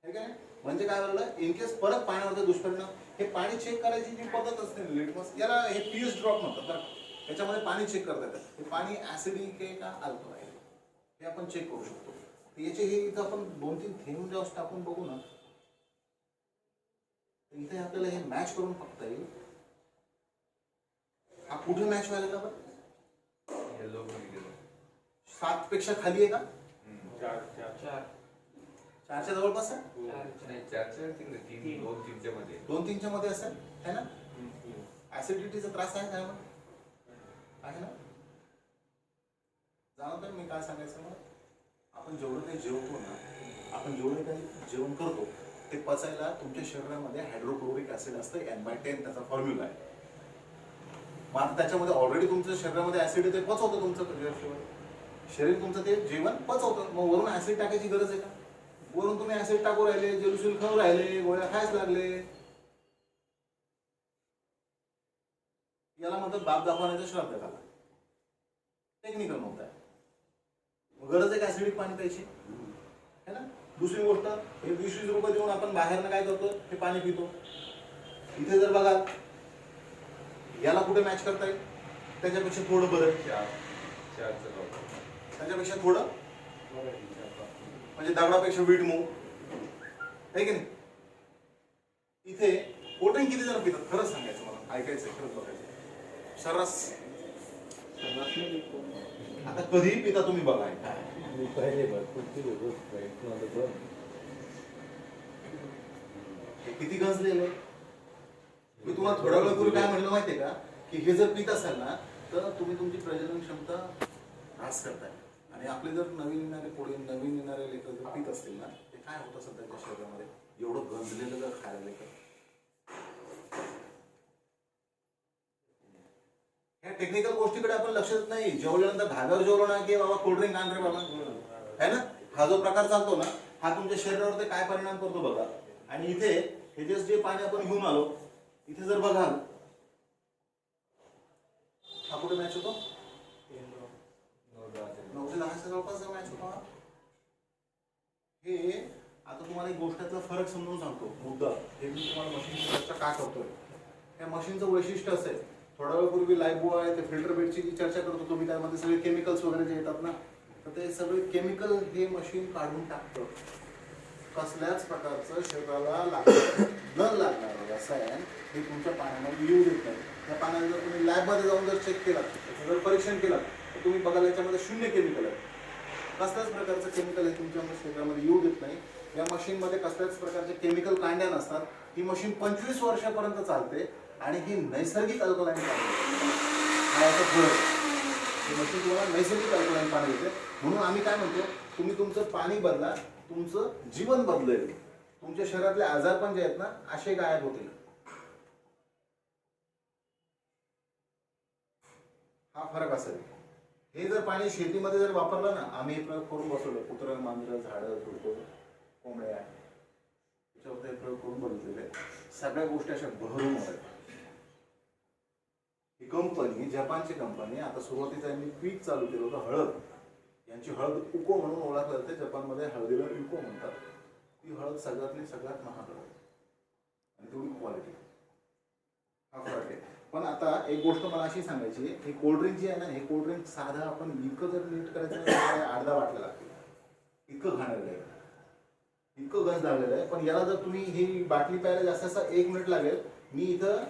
हे काय म्हणजे काय झालं इन केस परत पाण्यावरचा दुष्परिणाम हे पाणी चेक करायची जी पद्धत असते लिटमस याला हे पीएच ड्रॉप म्हणतात बरं त्याच्यामध्ये पाणी चेक करता येतं हे पाणी ऍसिडिक आहे का अल्कलाईन आहे हे आपण चेक करू शकतो याचे हे इथं आपण 2-3 थेंब जेव्हा टाकून बघू ना इथे आपल्याला हे मॅच करून बघता येईल हा कुठे मॅच व्हायला का बरं 7 पेक्षा खाली आहे का 4च्या जवळपास आहे 2-3च्या मध्ये असेल है ना ऍसिडिटीचा त्रास आहे काय आहे ना जाणवतं मी काय सांगायचं मला आपण जेवढं काही जेवतो ना आपण जेवढे काही जेवण करतो ते पचायला तुमच्या शरीरामध्ये हायड्रोक्लोरिक ऍसिड असतं N/10 त्याचा फॉर्म्युला आहे मग आता त्याच्यामध्ये ऑलरेडी तुमच्या शरीरामध्ये ऍसिड ते पचवतं तुमचं शरीर तुमचं ते जेवण पचवतं. मग वरून ऍसिड टाकायची गरज आहे का? वरून तुम्ही ऍसिड टाकू राहिले, जेलुसिल खाऊ राहिले, गोळ्या खायच लागले. याला म्हणतात बाप दाखवण्याचा श्राद्ध झाला. टेक्निकल नव्हता. गरज आहे का ऍसिडिक पाणी प्यायची है ना. दुसरी गोष्ट, हे 20-20 रुपये देऊन आपण बाहेरनं काय करतो, हे पाणी पितो. इथे जर बघा याला कुठे मॅच करता येईल, त्याच्यापेक्षा थोडं बरं, त्याच्यापेक्षा थोडं म्हणजे दगडापेक्षा वीट मऊ आहे की नाही. इथे कोल्ड्रिंक किती जण पितात खरंच सांगायचं, मला ऐकायचं खरंच बघायचं. सर्रास आता कधीही पिता तुम्ही बघा. मी पहिले भरपूर पिलो रोज Sprite मध्ये पण. हे किती गंजलेलं आहे. मी तुम्हाला थोड्या वेळापूर्वी काय म्हणलं माहितीये का, की हे जर पित असाल ना तर तुम्ही तुमची प्रजनन क्षमता ह्रास करताय. आणि आपले जर नवीन येणारे लेकर जर पित असतील ना, ते काय होतं सध्याच्या शरीरामध्ये, एवढं गंजलेलं जर खायला लेकर. ह्या टेक्निकल गोष्टीकडे आपण लक्ष देत नाही. जेवल्यानंतर धाब्यावर जेवलो ना की बाबा कोल्ड्रिंक आण रे बाबा, है ना. हा जो प्रकार चालतो ना, हा तुमच्या शरीरावर काय परिणाम करतो बघा. आणि इथे हे जे पाणी आपण घेऊन आलो, इथे जर बघाल हा कुठे मॅच होतो, 9 ते 10 जवळपास मॅच होतो. हे आता तुम्हाला एक गोष्टीतला फरक समजून सांगतो मुद्दा. हे मी तुम्हाला मशीनची चर्चा का करतोय. त्या मशीनचं वैशिष्ट्य असेल, थोड्या वेळपूर्वी लाईफ बॉय आहे ते फिल्टर बेडची जी चर्चा करतो तुम्ही, त्यामध्ये सगळे केमिकल्स वगैरे जे येतात ना, तर ते सगळे केमिकल हे मशीन काढून टाकतं. कसल्याच प्रकारचं शरीराला न लागणारं रसायन हे तुमच्या पाण्यामध्ये येऊ देत नाही. त्या पाण्याला जर तुम्ही लॅबमध्ये जाऊन जर चेक केला, त्याचं जर परीक्षण केलं, तर तुम्ही बघाल याच्यामध्ये 0 केमिकल आहे. कसल्याच प्रकारचं केमिकल हे तुमच्या शरीरामध्ये येऊ देत नाही. या मशीनमध्ये कसल्याच प्रकारचे केमिकल कांड्या नसतात. ही मशीन 25 वर्षापर्यंत चालते आणि ही नैसर्गिक अल्कलाईन पाणी हा याचा फरक. ही मशीन तुम्हाला नैसर्गिक अल्कलाईन पाणी देते. म्हणून आम्ही काय म्हणतो, तुम्ही तुमचं पाणी बदला, तुमचं जीवन बदलेल. तुमच्या शरीरातले आजार पण जे आहेत ना, असे गायब होतील. हा फरक असेल. हे जर पाणी शेतीमध्ये जर वापरलं ना, आम्ही हे प्रयोग करून बसवलं, कुत्रं, मांजरं, झाडं, झुडपं, कोंबड्या, त्याच्यावर हे प्रयोग करून बघितलेले. सगळ्या गोष्टी अशा बहरून आहेत. ही कंपनी, जपानची कंपनी, आता सुरुवातीचा यांनी पीक चालू केलं होतं हळद. यांची हळद उको म्हणून ओळखलं जाते. जपानमध्ये हळदीला इको म्हणतात. ती हळद सगळ्यात महाग हळद आणि तेवढी क्वालिटी. हा फरक आहे. पण आता एक गोष्ट मला अशी सांगायची, ही कोल्ड्रिंक जी आहे ना, हे कोल्ड्रिंक साधा आपण इतकं जर नीट करायचं तर अर्धा वाटला लागते. इतकं घाणेरडं आहे, इतकं गंज लागलेलं आहे. पण याला जर तुम्ही ही बाटली प्यायला जास्त असं 1 मिनिट लागेल. मी इथं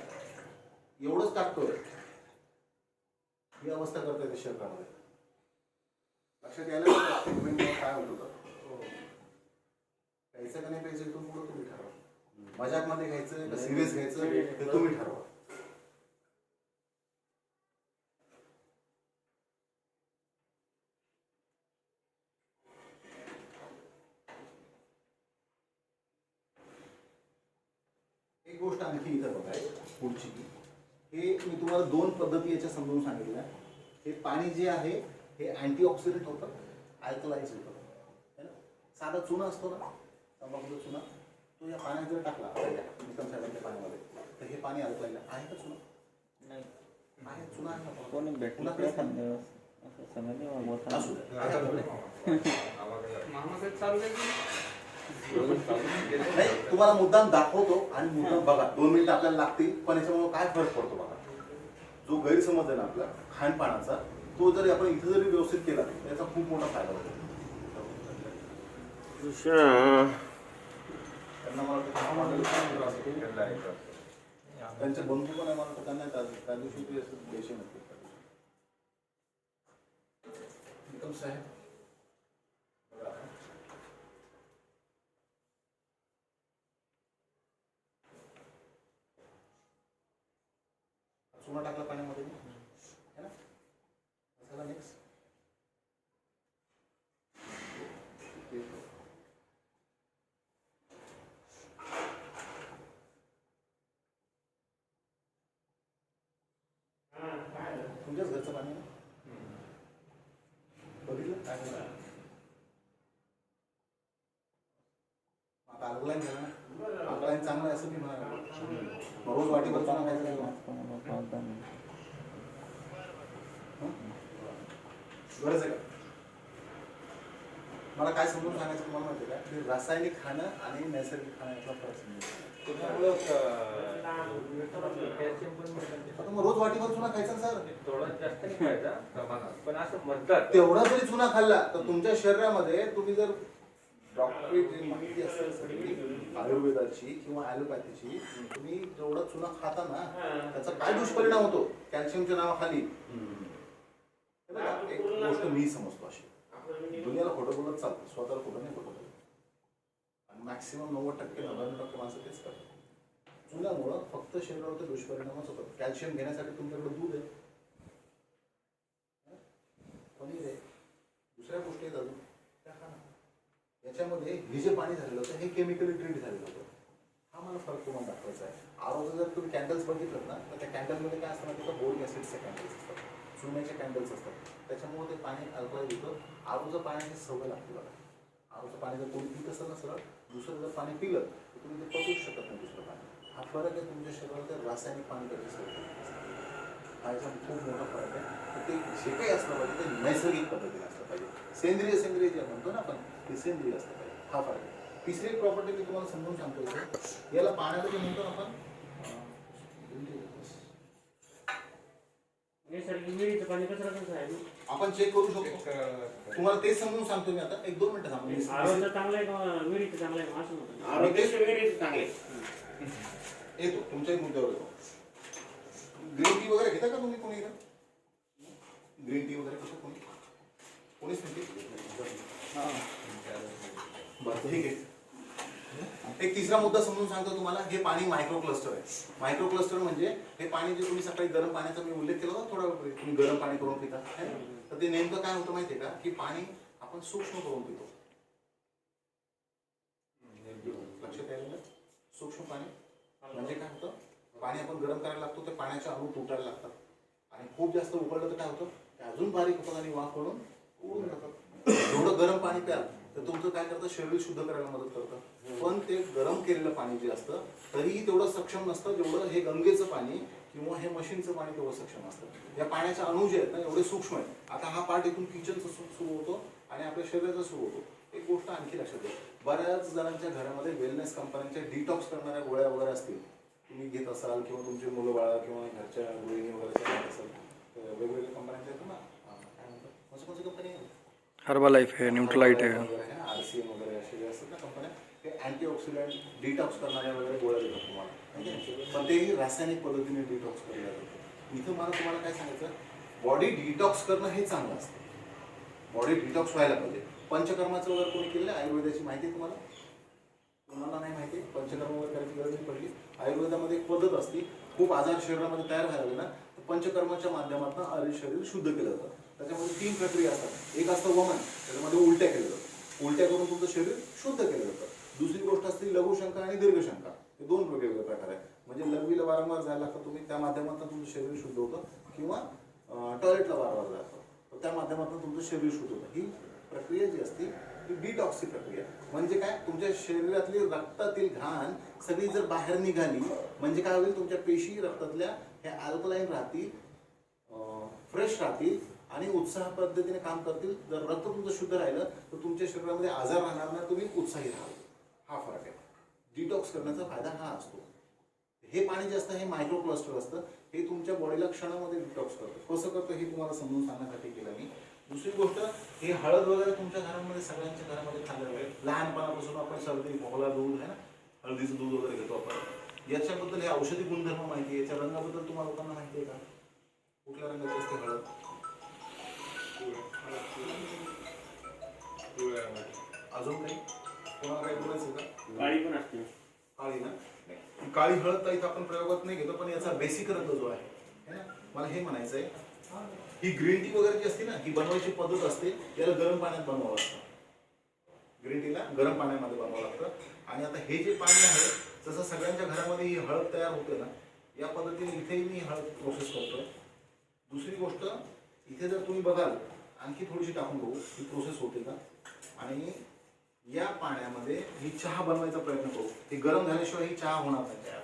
एवढंच टाकतोय, ही अवस्था करतोय ते शरीरामध्ये. लक्षात यायला काय होत होतं, प्यायचं का नाही प्यायचं इथून पुढं तुम्ही ठरवा. मजाक मध्ये घ्यायचं का सिरियस घ्यायचं हे तुम्ही ठरवा. एक गोष्ट आणखी इथं बघाय पुढची, हे मी तुम्हाला 2 पद्धती याच्या समजून सांगितल्या. हे पाणी जे आहे हे अँटीऑक्सिडंट होतं, अल्कलाइज होतं, है ना. साधा चुना असतो ना, तंबाखूचा चुना, तो या पाण्यात जर टाकला निकम साहेबांच्या पाण्यामध्ये, तर हे पाणी अल्कलाइज आहे का चुना? नाही आहे चुना आहे ना. कोणी भेटलं तर एखाद्या वेळेस असं समजले मग बोलता. असू दे. नाही, तुम्हाला मुद्दाम दाखवतो आणि मुद्दाम बघा. 2 मिनिटं आपल्याला लागतील, पण याच्यामुळे काय फरक पडतो बघा. जो गैरसमज आहे ना आपला खानपानाचा, तो जरी आपण इथं जरी व्यवस्थित केला त्याचा खूप मोठा फायदा होतो. त्यांना मला त्यांचे बंधू पण आहे, मला वाटतं त्यांना त्या दिवशी ते देशी नसते. निकम साहेब चुना टाकला पाण्यामध्ये है ना. चला नेक्स्ट. अल्कलाईन झालं ना, अल्कलाईन चांगलं आहे असं मी म्हणाला. मग रोज वाटीभर चुना खायचा का? गरज आहे का? मला काय समजून सांगायचं तुम्हाला माहिती आहे का, की रासायनिक खाणं आणि नैसर्गिक खाणं यातला फरक समजून. आता मग रोज वाटीभर चुना खायचा ना सर. थोडा जास्त नाही खायचा प्रमाणात, पण असं म्हणतात तेवढा जरी चुना खाल्ला तर तुमच्या शरीरामध्ये तुम्ही जर डॉक्टरी जी माहिती असेल सगळी आयुर्वेदाची किंवा ॲलोपॅथीची, तुम्ही जेवढा चुना खाता ना त्याचा काय दुष्परिणाम होतो कॅल्शियमच्या नावाखाली. हे बघा, एक गोष्ट मी समजतो अशी, दुनियाला खोटं बोलत चालतं, स्वतःला खोटं नाही खोटं बोलत. आणि मॅक्सिमम 90% 99% माणसं तेच करतात. चुन्यामुळं फक्त शरीरावरती दुष्परिणामच होतात. कॅल्शियम घेण्यासाठी तुमच्याकडे दूध आहे, पनीर आहे, दुसऱ्या गोष्टी आहेत अजून त्या खा ना. याच्यामध्ये हे जे पाणी झालेलं होतं हे केमिकली ट्रीट झालेलं होतं. हा मला फरक तुम्हाला दाखवायचा आहे. आरोचं जर तुम्ही कॅन्डल्स बघितलं ना तर त्या कॅन्डलमध्ये काय असतं ना, तिथं बोरिक ॲसिडचे कॅन्डल्स असतात, चुन्याचे कॅन्डल्स असतात. त्याच्यामुळे ते पाणी अल्कलाईन होतं. आरोचं पाण्याची सवय लागते बघा. आरोचं पाणी जर कोणी पित असेल ना सरळ, दुसरं जर पाणी पिलं तर तुम्ही ते पचूच शकत नाही दुसरं पाणी. हा फरक आहे तुमच्या शरीरात ते रासायनिक पाणी करायची सवय. हा याचा खूप मोठा फरक आहे. तर ते जे काही असलं पाहिजे ते नैसर्गिक पद्धतीने असलं पाहिजे. सेंद्रिय जे म्हणतो ना आपण, ते सेंद्रिय असलं पाहिजे. हा फरक आहे. तिसरी एक प्रॉपर्टी मी तुम्हाला समजून सांगतो इथे. याला पाण्यामध्ये म्हणतो ना आपण आपण चेक करू शकतो. तुम्हाला तेच समजून सांगतो मी आता. 1-2 मिनिटं थांबा. येतो तुमच्याही मुद्द्यावर येतो. ग्रीन टी वगैरे घेता का तुम्ही कोणी इथं? ग्रीन टी वगैरे कसं कोणीच नाही? हां बरं ठीक आहे. एक तिसरा मुद्दा समजून सांगतो तुम्हाला. हे पाणी मायक्रो क्लस्टर आहे. मायक्रो क्लस्टर म्हणजे हे पाणी जे तुम्ही सकाळी गरम पाण्याचा मी उल्लेख केला होता थोडा वेळ, तुम्ही गरम पाणी करून पिता है ना, तर ते नेमकं काय होतं माहिती आहे का, की पाणी आपण सूक्ष्म करून पितो. लक्षात यायला सूक्ष्म पाणी म्हणजे काय होतं, पाणी आपण गरम करायला लागतो तर पाण्याचे अणू तुटायला लागतात आणि खूप जास्त उकळलं तर काय होतं, ते अजून बारीक होतात आणि वाफ पडून उडून जातात. जेवढं गरम पाणी प्याल तर तुमचं काय करतं, शरीर शुद्ध करायला मदत करतं. पण ते गरम केलेलं पाणी जे असतं तरीही तेवढं सक्षम नसतं जेवढं हे गंगेचं पाणी किंवा हे मशीनचं पाणी तेवढं सक्षम असतं. या पाण्याचे अणू जे आहेत ना एवढे सूक्ष्म आहेत. आता हा पार्ट इथून किचनचं सुरू होतो आणि आपल्या शरीराचा सुरू होतो. एक गोष्ट आणखी लक्षात घ्या, बऱ्याच जणांच्या घरामध्ये वेलनेस कंपन्यांच्या डिटॉक्स करणाऱ्या गोळ्या वगैरे असतील, तुम्ही घेत असाल किंवा तुमचे मुलं बाळा किंवा घरच्या गृहिणी वगैरे घेत असाल तर वेगवेगळ्या कंपन्यांच्या येतात ना, काय म्हणतात कोणती कंपनी आहे, हर्बलाइफ है, न्यूट्रलाइट है, RCM वगैरे असे जे असतात ना कंपन्या, ते अँटीऑक्सिडंट डिटॉक्स करणाऱ्या वगैरे गोळ्या देतात तुम्हाला. पण तेही रासायनिक पद्धतीने डिटॉक्स केले जातात. इथं मला तुम्हाला काय सांगायचं, बॉडी डिटॉक्स करणं हे चांगलं असतं. बॉडी डिटॉक्स व्हायला पाहिजे. पंचकर्माचं वगैरे कोणी केलेलं आहे? आयुर्वेदाची माहिती आहे तुम्हाला? तुम्हाला नाही माहिती? पंचकर्म वगैरे करायची गरज नाही पडली. आयुर्वेदामध्ये एक पद्धत असते, खूप आजार शरीरामध्ये तयार व्हायला लागले ना तर पंचकर्माच्या माध्यमातून शरीर शुद्ध केलं जातं. त्याच्यामध्ये 3 प्रक्रिया असतात. एक असतं वमन, त्याच्यामध्ये उलट्या केलं जातं, उलट्या करून तुमचं शरीर शुद्ध केलं जातं. दुसरी गोष्ट असते लघुशंका आणि दीर्घशंका. हे 2 वेगवेगळे प्रकार आहेत. म्हणजे लघवीला वारंवार जायला लागतं तुम्ही, त्या माध्यमातून तुमचं शरीर शुद्ध होतं, किंवा टॉयलेटला वारंवार जातं तर त्या माध्यमातून तुमचं शरीर शुद्ध होतं. ही प्रक्रिया जी असते ही डिटॉक्सची प्रक्रिया. म्हणजे काय, तुमच्या शरीरातली रक्तातील घाण सगळी जर बाहेर निघाली म्हणजे काय होईल, तुमच्या पेशी रक्तातल्या ह्या अल्कलाईन राहतील, फ्रेश राहतील आणि उत्साह पद्धतीने काम करतील. जर रक्त तुमचं शुद्ध राहिलं तर तुमच्या शरीरामध्ये आजार राहणार नाही, तुम्ही उत्साही राहाल. हा फरक आहे. डिटॉक्स करण्याचा फायदा हा असतो. हे पाणी जे असतं हे मायक्रो क्लस्टर असतं, हे तुमच्या बॉडीला क्षणामध्ये डिटॉक्स करतं. कसं करतं हे तुम्हाला समजून सांगण्यासाठी केलं मी. दुसरी गोष्ट, हे हळद वगैरे तुमच्या घरामध्ये सगळ्यांच्या घरामध्ये खाल्लं आहे. लहानपणापासून आपण सर्दी खोकला दूध आहे ना, हळदीचं दूध वगैरे घेतो आपण. याच्याबद्दल हे औषधी गुणधर्म माहिती आहे, याच्या रंगाबद्दल तुम्हाला लोकांना माहिती आहे का? कुठल्या रंगाची असते हळद? अजून काही कोणाला काही बोलायचं का? काळी पण असते. काळी ना, काळी हळद तर इथं आपण प्रयोगात नाही घेतो, पण याचा बेसिक रंग जो आहे ना, मला हे म्हणायचं आहे, ही ग्रीन टी वगैरे जी असते ना, ही बनवायची पद्धत असते, याला गरम पाण्यात बनवावं लागतं. ग्रीन टीला गरम पाण्यामध्ये बनवावं लागतं. आणि आता हे जे पाणी आहे, जसं सगळ्यांच्या घरामध्ये ही हळद तयार होते ना, या पद्धतीने इथेही मी हळद प्रोसेस करतोय. दुसरी गोष्ट, इथे जर तुम्ही बघाल, आणखी थोडीशी टाकून बघू ही प्रोसेस होते का. आणि या पाण्यामध्ये ही चहा बनवायचा प्रयत्न करू. ही गरम झाल्याशिवाय ही चहा होणार नाही तयार.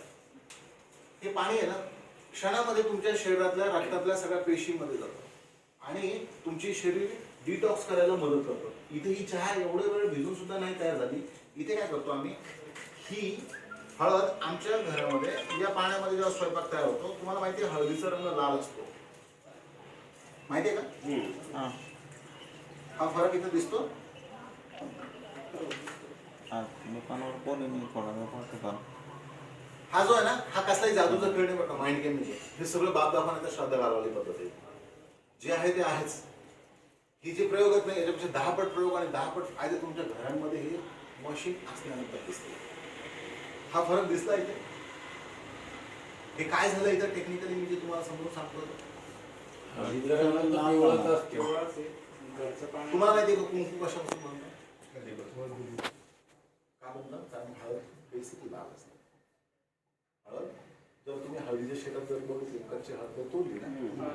हे पाणी आहे ना क्षणामध्ये तुमच्या शरीरातल्या रक्तातल्या सगळ्या पेशींमध्ये जातं आणि तुमची शरीर डिटॉक्स करायला मदत करतं. इथे ही चहा एवढे वेळ भिजून सुद्धा नाही तयार झाली. इथे काय करतो आम्ही, ही हळद आमच्या घरामध्ये या पाण्यामध्ये जेव्हा स्वयंपाक तयार होतो, तुम्हाला माहिती आहे हळदीचा रंग लाल असतो, माहिती आहे का? हा. हा फरक इथे दिसतो. हा, दुकानावर कोणी नाही थोडा वेळ पडतो का? हा जो आहे ना हा कसलाही जादूचा खेळ नाही बघा, माइंड गेम नाही. हे सगळं बाप दाखवण्याचा श्रद्धा घालवली पद्धत आहे. जे आहे ते आहेच. ही जे प्रयोग आहेत नाही याच्यापेक्षा 10 पट प्रयोग आणि 10 पट फायदे तुमच्या घरांमध्ये हे मशीन असल्यानंतर दिसते. हा फरक दिसला इथे. हे काय झालं इथं टेक्निकली मी जे तुम्हाला समजून सांगतो. तुम्हाला माहिती आहे का कुंकू कशापासून बनतं? का बनतं? कारण हळद बेसिकली लाल असते. हळद जर तुम्ही हळदीच्या शेतात जर बघितली कच्ची हळद जर तोडली ना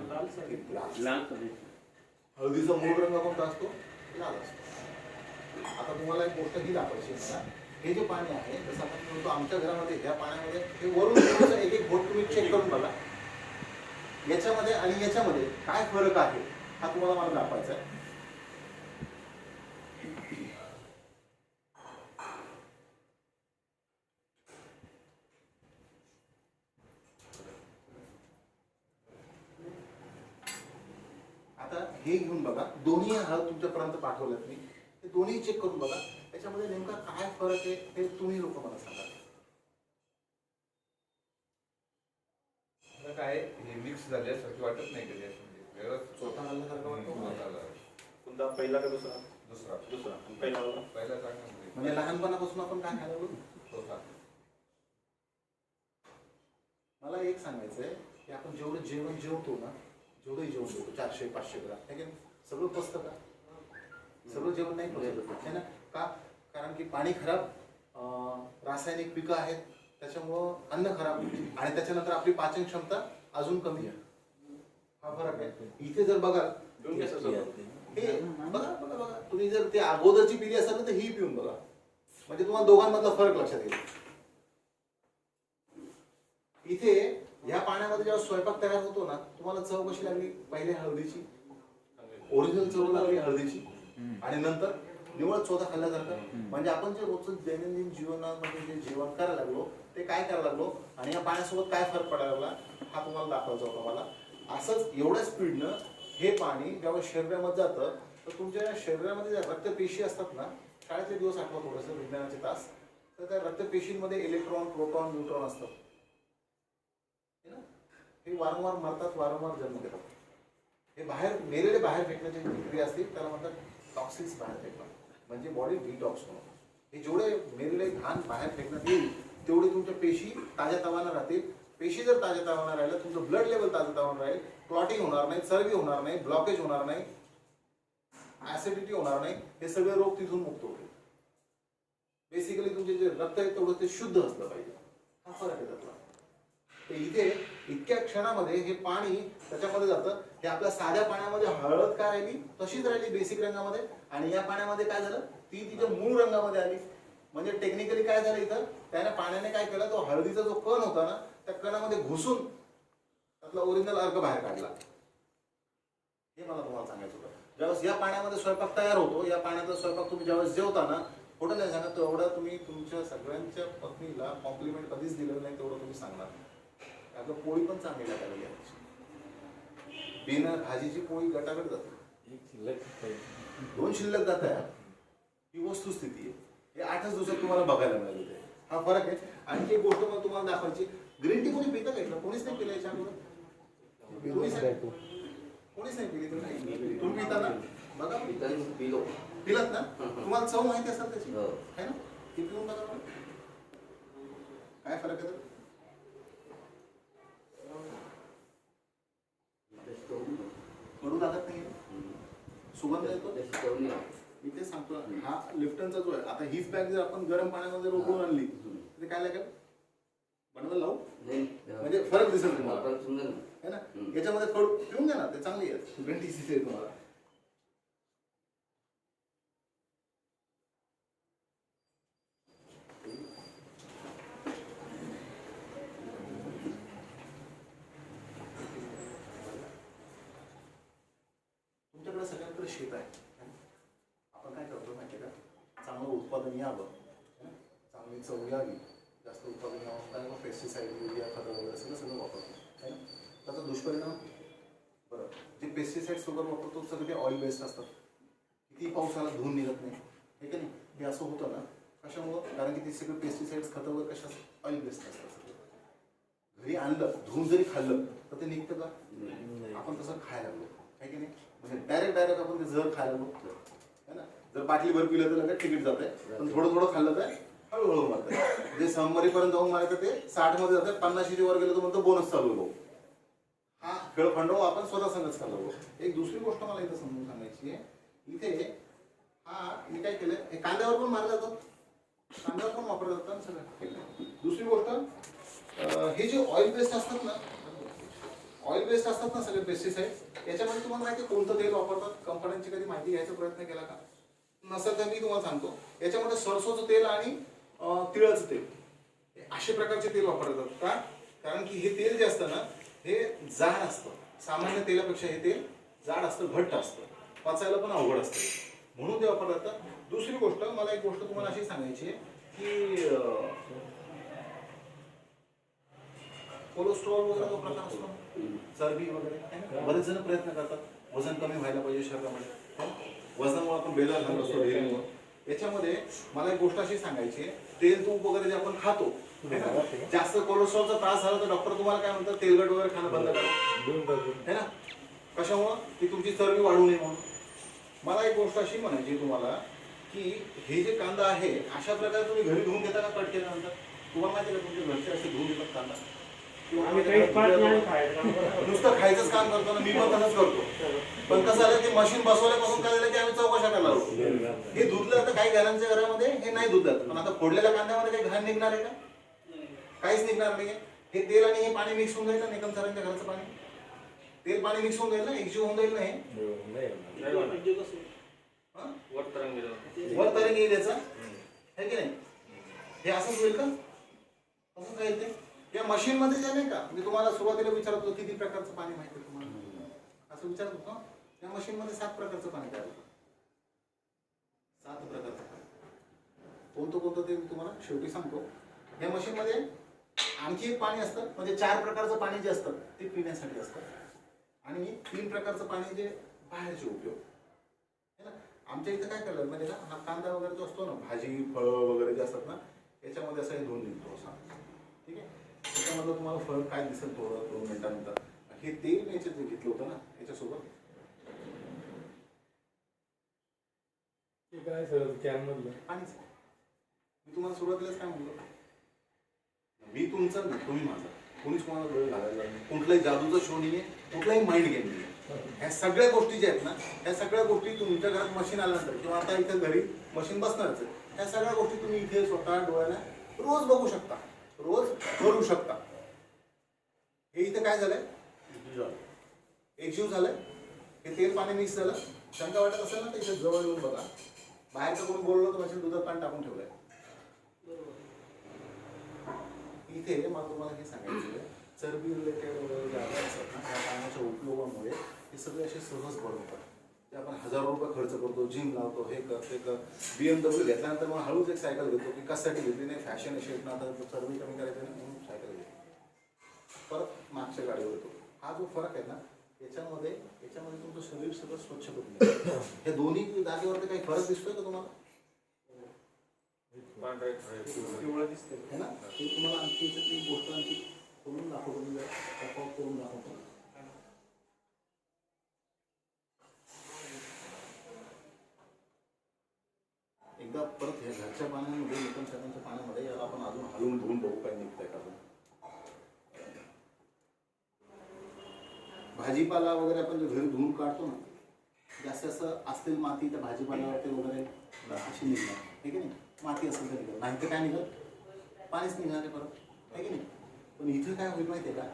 लाल. हळदीचा मूळ रंग कोणता असतो? लाल असतो. आता तुम्हाला एक गोष्ट ही दाखवायची आहे मला. हे जे पाणी आहे जसं आपण म्हणतो आमच्या घरामध्ये ह्या पाण्यामध्ये हे वरून थोडंसं एक एक घोट तुम्ही चेक करून बघा. याच्यामध्ये आणि याच्यामध्ये काय फरक आहे हा तुम्हाला मला दाखवायचा आहे. आता हे घेऊन बघा. दोन्ही हळद तुमच्यापर्यंत पाठवल्यात मी. हे दोन्ही चेक करून बघा. त्याच्यामध्ये नेमका काय फरक आहे हे तुम्ही लोक मला सांगा. काय हे मिक्स झाल्यासारखी वाटत नाही कधी असं म्हणजे व्यवस्थित स्वतः हल्ल्यासारखं वाटतो का? झालं. कोणता पहिला का दुसरा? दुसरा दुसरा. आणि पहिला वाला? पहिला चांगला म्हणजे लहानपणापासून आपण काय खायला लागलो. स्वतः मला एक सांगायचंय की आपण जेवढं जेवण जेवतो ना जेवढंही जेवण जेवतो 400-500 ग्राम हे काय सगळं पचतं का? सगळं जेवण नाही पचत है ना. का? कारण की पाणी खराब, रासायनिक पिकं आहेत, त्याच्यामुळं अन्न खराब आणि त्याच्यानंतर आपली पाचन क्षमता अजून कमी आहे. हा फरक आहे. इथे जर बघा हे बघा बघा बघा तुम्ही जर ते अगोदरची पिढी असेल ना तर ही पिऊन बघा म्हणजे तुम्हाला दोघांमधला फरक लक्षात येईल. इथे ह्या पाण्यामध्ये जेव्हा स्वयंपाक तयार होतो ना तुम्हाला चव कशी लागली? पहिले हळदीची ओरिजिनल चव लागली हळदीची आणि नंतर निवळ चोथा खाल्ल्यासारखं. म्हणजे आपण जे रोजचं दैनंदिन जीवनामध्ये जे जेवण करायला लागलो ते काय करायला लागलो आणि या पाण्यासोबत काय फरक पडायला लागला हा तुम्हाला दाखवायचा होता मला. असंच एवढ्या स्पीडनं हे पाणी जेव्हा शरीरामध्ये जातं तर तुमच्या शरीरामध्ये ज्या रक्तपेशी असतात ना, शाळेतले दिवस आठवा थोडंसं विज्ञानाचे तास, तर त्या रक्तपेशींमध्ये इलेक्ट्रॉन प्रोटॉन न्यूट्रॉन असतात. हे वारंवार मरतात, वारंवार जन्म घेतात. हे बाहेर मेलेले बाहेर फेकण्याची प्रक्रिया असते त्याला म्हणतात टॉक्सिन्स बाहेर फेकणं, म्हणजे बॉडी डिटॉक्स होणं. हे जेवढे मेलेले घाण बाहेर फेकण्यात येईल तेवढे तुमच्या पेशी ताज्या तवानं राहतील. पेशी जर ताज्या तवानं राहिल्या तुमचं ब्लड लेवल ताजं तवानं राहील, क्लॉटिंग होणार नाही, चरबी होणार नाही, ब्लॉकेज होणार नाही, ऍसिडिटी होणार नाही. हे सगळे रोग तिथून मुक्त होतील. बेसिकली तुमचे जे रक्त आहे तेवढं ते शुद्ध असलं पाहिजे. हा फरक आहे त्यातला. तर इथे इतक्या क्षणामध्ये हे पाणी त्याच्यामध्ये जातं. हे आपल्या साध्या पाण्यामध्ये हळद काय राहिली तशीच राहिली बेसिक रंगामध्ये आणि या पाण्यामध्ये काय झालं ती तिच्या मूळ रंगामध्ये आली. म्हणजे टेक्निकली काय झालं इथं त्याने पाण्याने काय केलं तो हळदीचा जो कण होता ना त्या कणामध्ये घुसून त्यातला ओरिजिनल अर्क बाहेर काढला. हे मला तुम्हाला सांगायचं होतं. ज्यावेळेस या पाण्यामध्ये स्वयंपाक तयार होतो, या पाण्याचा स्वयंपाक तुम्ही ज्यावेळेस जेवताना खोटं नाही सांगत तेवढं तुम्ही तुमच्या सगळ्यांच्या पत्नीला कॉम्प्लिमेंट कधीच दिलं नाही तेवढं तुम्ही सांगणार. अगं पोळी पण चांगली लागायला यायची. बिना भाजीची पोळी गटागट जाते, 2 शिल्लक जात आहे. ही वस्तुस्थिती आहे. हे 8च दिवसात तुम्हाला बघायला मिळालं ते. हा फरक आहे. आणखी एक गोष्ट मला तुम्हाला दाखवायची. ग्रीन टी कोणी पितं का? कोणीच नाही पिलं याच्या अगोदर? कोणीच नाही पिली. तुम्ही पिता ना? बघा पिलात ना? तुम्हाला चव माहिती असेल त्याची आहे ना? ती पिऊन बघा काय फरक आहे. कडू लागत नाही, सुगंध येतो. मी ते सांगतो हा लिफ्टनचा जो आहे आता हीच बॅग जर आपण गरम पाण्यामध्ये रोखून आणली तर काय लागेल बनवायला लावू म्हणजे फरक दिसेल तुम्हाला है ना. याच्यामध्ये कडू पिऊन घ्या ना ते चांगली आहे. 20cc आहे तुम्हाला. शेत आहे आपण काय करतो माहिती आहे का, चांगलं उत्पादन यावं, चांगली चव यावी, जास्त उत्पादन यावं काय मग पेस्टिसाईड युरिया खतं वगैरे सगळं वापरतो है ना. त्याचा दुष्परिणाम बरं, जे पेस्टिसाईड्स वगैरे वापरतो सगळे ते ऑइल बेस्ड असतात, किती पाऊस आला धुवून निघत नाही हे का नाही. हे असं होतं ना कशामुळं, कारण की ते सगळे पेस्टिसाईड्स खतं वगैरे कशा ऑइल बेस्ड असतात. घरी आणलं धुवून जरी खाल्लं तर ते निघतं का, आपण तसं खायला लागलो आहे की नाही. म्हणजे डायरेक्ट आपण ते जर खायला लागलो है ना. जर बाटलीभर पिलं तर लगेच तिकीट जात आहे, पण थोडं थोडं खाल्लं तर हळूहळू मारतं. जे 100पर्यंत जाऊन मारायचं ते 60 मध्ये जातं, 50च्या वर गेलं तर म्हणतो बोनस चालू भाऊ. हा खेळ खंडो आपण स्वतः संगच खाल्लो. एक दुसरी गोष्ट मला इथं समजून सांगायची आहे, इथे हा मी काय केलं, हे कांद्यावर पण मारलं जातं, कांद्यावर पण वापरलं जातं सगळं. दुसरी गोष्ट हे जे ऑइल बेस्ड असतात ना, ऑइल बेस्ड असतात ना सगळे पेस्टिसाइड, याच्यामध्ये तुम्हाला माहिती कोणतं तेल वापरतात, कंपन्यांची कधी माहिती घ्यायचा प्रयत्न केला का नसेल तर मी तुम्हाला सांगतो. याच्यामध्ये सरसोचं तेल आणि तिळाचं तेल अशा प्रकारचे तेल वापरले जातात. का, कारण की हे तेल जे असतं ना हे जाड असतं, सामान्य तेलापेक्षा हे तेल जाड असतं, घट्ट असतं, पचायला पण अवघड असतं, म्हणून ते वापरलं जातं. दुसरी गोष्ट मला एक गोष्ट तुम्हाला अशी सांगायची आहे की कोलेस्ट्रॉल वगैरे जो प्रकार असतो, चरबी वगैरे, बरेच जण प्रयत्न करतात वजन कमी व्हायला पाहिजे शरीरामध्ये, वजनामुळे आपण बेजार झालो असतो डेअरीमुळे. याच्यामध्ये मला एक गोष्ट अशी सांगायची आहे, तेल तूप वगैरे जे आपण खातो जास्त कोलेस्ट्रॉलचा त्रास झाला तर डॉक्टर तुम्हाला काय म्हणतात, तेलकट वगैरे खाणं बंद करा है ना. कशामुळं की तुमची चरबी वाढू नये म्हणून. मला एक गोष्ट अशी म्हणायची तुम्हाला की हे जे कांदा आहे अशा प्रकारे तुम्ही घरी धुवून घेता का कट केल्यानंतर, तुम्हाला माहिती का तुमच्या घरचे असे धुवून घेतात कांदा, नुसतं खायचंच काम करतो ना, मी पण तसंच करतो. पण कसं झालं ते मशीन बसवल्यापासून काय झालं की आम्ही चौकशा करायला लागलो. हे धुतलं आता काही घरांच्या घरामध्ये हे नाही धुतलं, पण आता फोडलेल्या कांद्यामध्ये काही घाण निघणार आहे का, काहीच निघणार नाही. हे तेल आणि हे पाणी मिक्स होऊन जाईल ना, निकम सरांच्या घरचं पाणी तेल पाणी मिक्स होऊन जाईल ना, एकजीव होऊन जाईल ना. हे वर तरंग येईल याचा है की नाही. हे असंच होईल का, असं काय ते या मशीन मध्ये जे नाही का, मी तुम्हाला सुरुवातीला विचारत होतो किती प्रकारचं पाणी माहिती आहे तुम्हाला, असं विचारत होतो. या मशीन मध्ये 7 प्रकारचं पाणी तयार होतं, 7 प्रकारचं पाणी. कोणतं ते मी तुम्हाला शेवटी सांगतो. या मशीन मध्ये आणखी एक पाणी असतं, म्हणजे 4 प्रकारचं पाणी जे असतं ते पिण्यासाठी असतं, आणि 3 प्रकारचं पाणी जे बाहेरचे उपयोग है ना. आमच्या इथं काय केलं म्हणजे का, हा कांदा वगैरे जो असतो ना, भाजी फळं वगैरे जे असतात ना, याच्यामध्ये असं हे धुवून निघतो असा, ठीक आहे. त्याच्यामधलं तुम्हाला फरक काय दिसेल थोडं 2 मिनिटानंतर. हे तेल मी याच्यात घेतलं होतं ना याच्यासोबत, काय सर कॅन मधलं पाणीच. मी तुम्हाला सुरुवातीलाच काय म्हणलो, मी तुमचा नाही तुम्ही माझा, कोणीच कोणाला वेळ घालायला नाही, कुठलाही जादूचा शो नाही आहे, कुठलाही माइंड गेम नाही आहे. ह्या सगळ्या गोष्टी ज्या आहेत ना, ह्या सगळ्या गोष्टी तुमच्या घरात मशीन आल्यानंतर किंवा आता इथे घरी मशीन बसणारच आहे, ह्या सगळ्या गोष्टी तुम्ही इथे स्वतः डोळ्याने रोज बघू शकता, रोज करू शकता. हे इथे काय झालंय, एकजीव झालंय, हे तेल पाणी मिक्स झालं. शंका वाटत असेल ना तर इथे जवळ येऊन बघा, बाहेरचं कोण बोललो तर म्हणजे दुधात पाणी टाकून ठेवलंय. इथे मला तुम्हाला हे सांगायचं आहे, चरबी रिलेटेड वगैरे जे आजार असतात ना, त्या पाण्याच्या उपयोगामुळे हे सगळे असे सहज बनवतात. ते आपण हजारो रुपये खर्च करतो, जिम लावतो, हे कर ते कर. BMW घेतल्यानंतर मग हळूच एक सायकल घेतो की कशासाठी घेतली नाही, फॅशन शेट ना, आता चरबी कमी करायची नाही म्हणून सायकल घेतो, परत मागच्या गाडीवर येतो. हा जो फरक आहे ना याच्यामध्ये तुमचं शरीर सगळं स्वच्छ होतं. हे दोन्ही जागेवरती काही फरक दिसतोय का तुम्हाला, पिवळं दिसतंय है ना. ते तुम्हाला आणखी याच्यातली एक गोष्ट आणखी करून दाखवतो, करून दाखवतो. एकदा परत हे घरच्या पाण्यामध्ये निकम साहेबांच्या पाण्यामध्ये याला आपण अजून हलवून धुवून बघू काय निघतंय का. भाजीपाला वगैरे आपण जे घरी धुवून काढतो ना, जास्त असं असतील माती त्या भाजीपाल्यावरती वगैरे अशी निघणार आहे की नाही. माती असेल तर निघत नाही तर काय निघत, पाणीच निघणार आहे परत है की नाही. पण इथं काय होईल माहिती आहे का,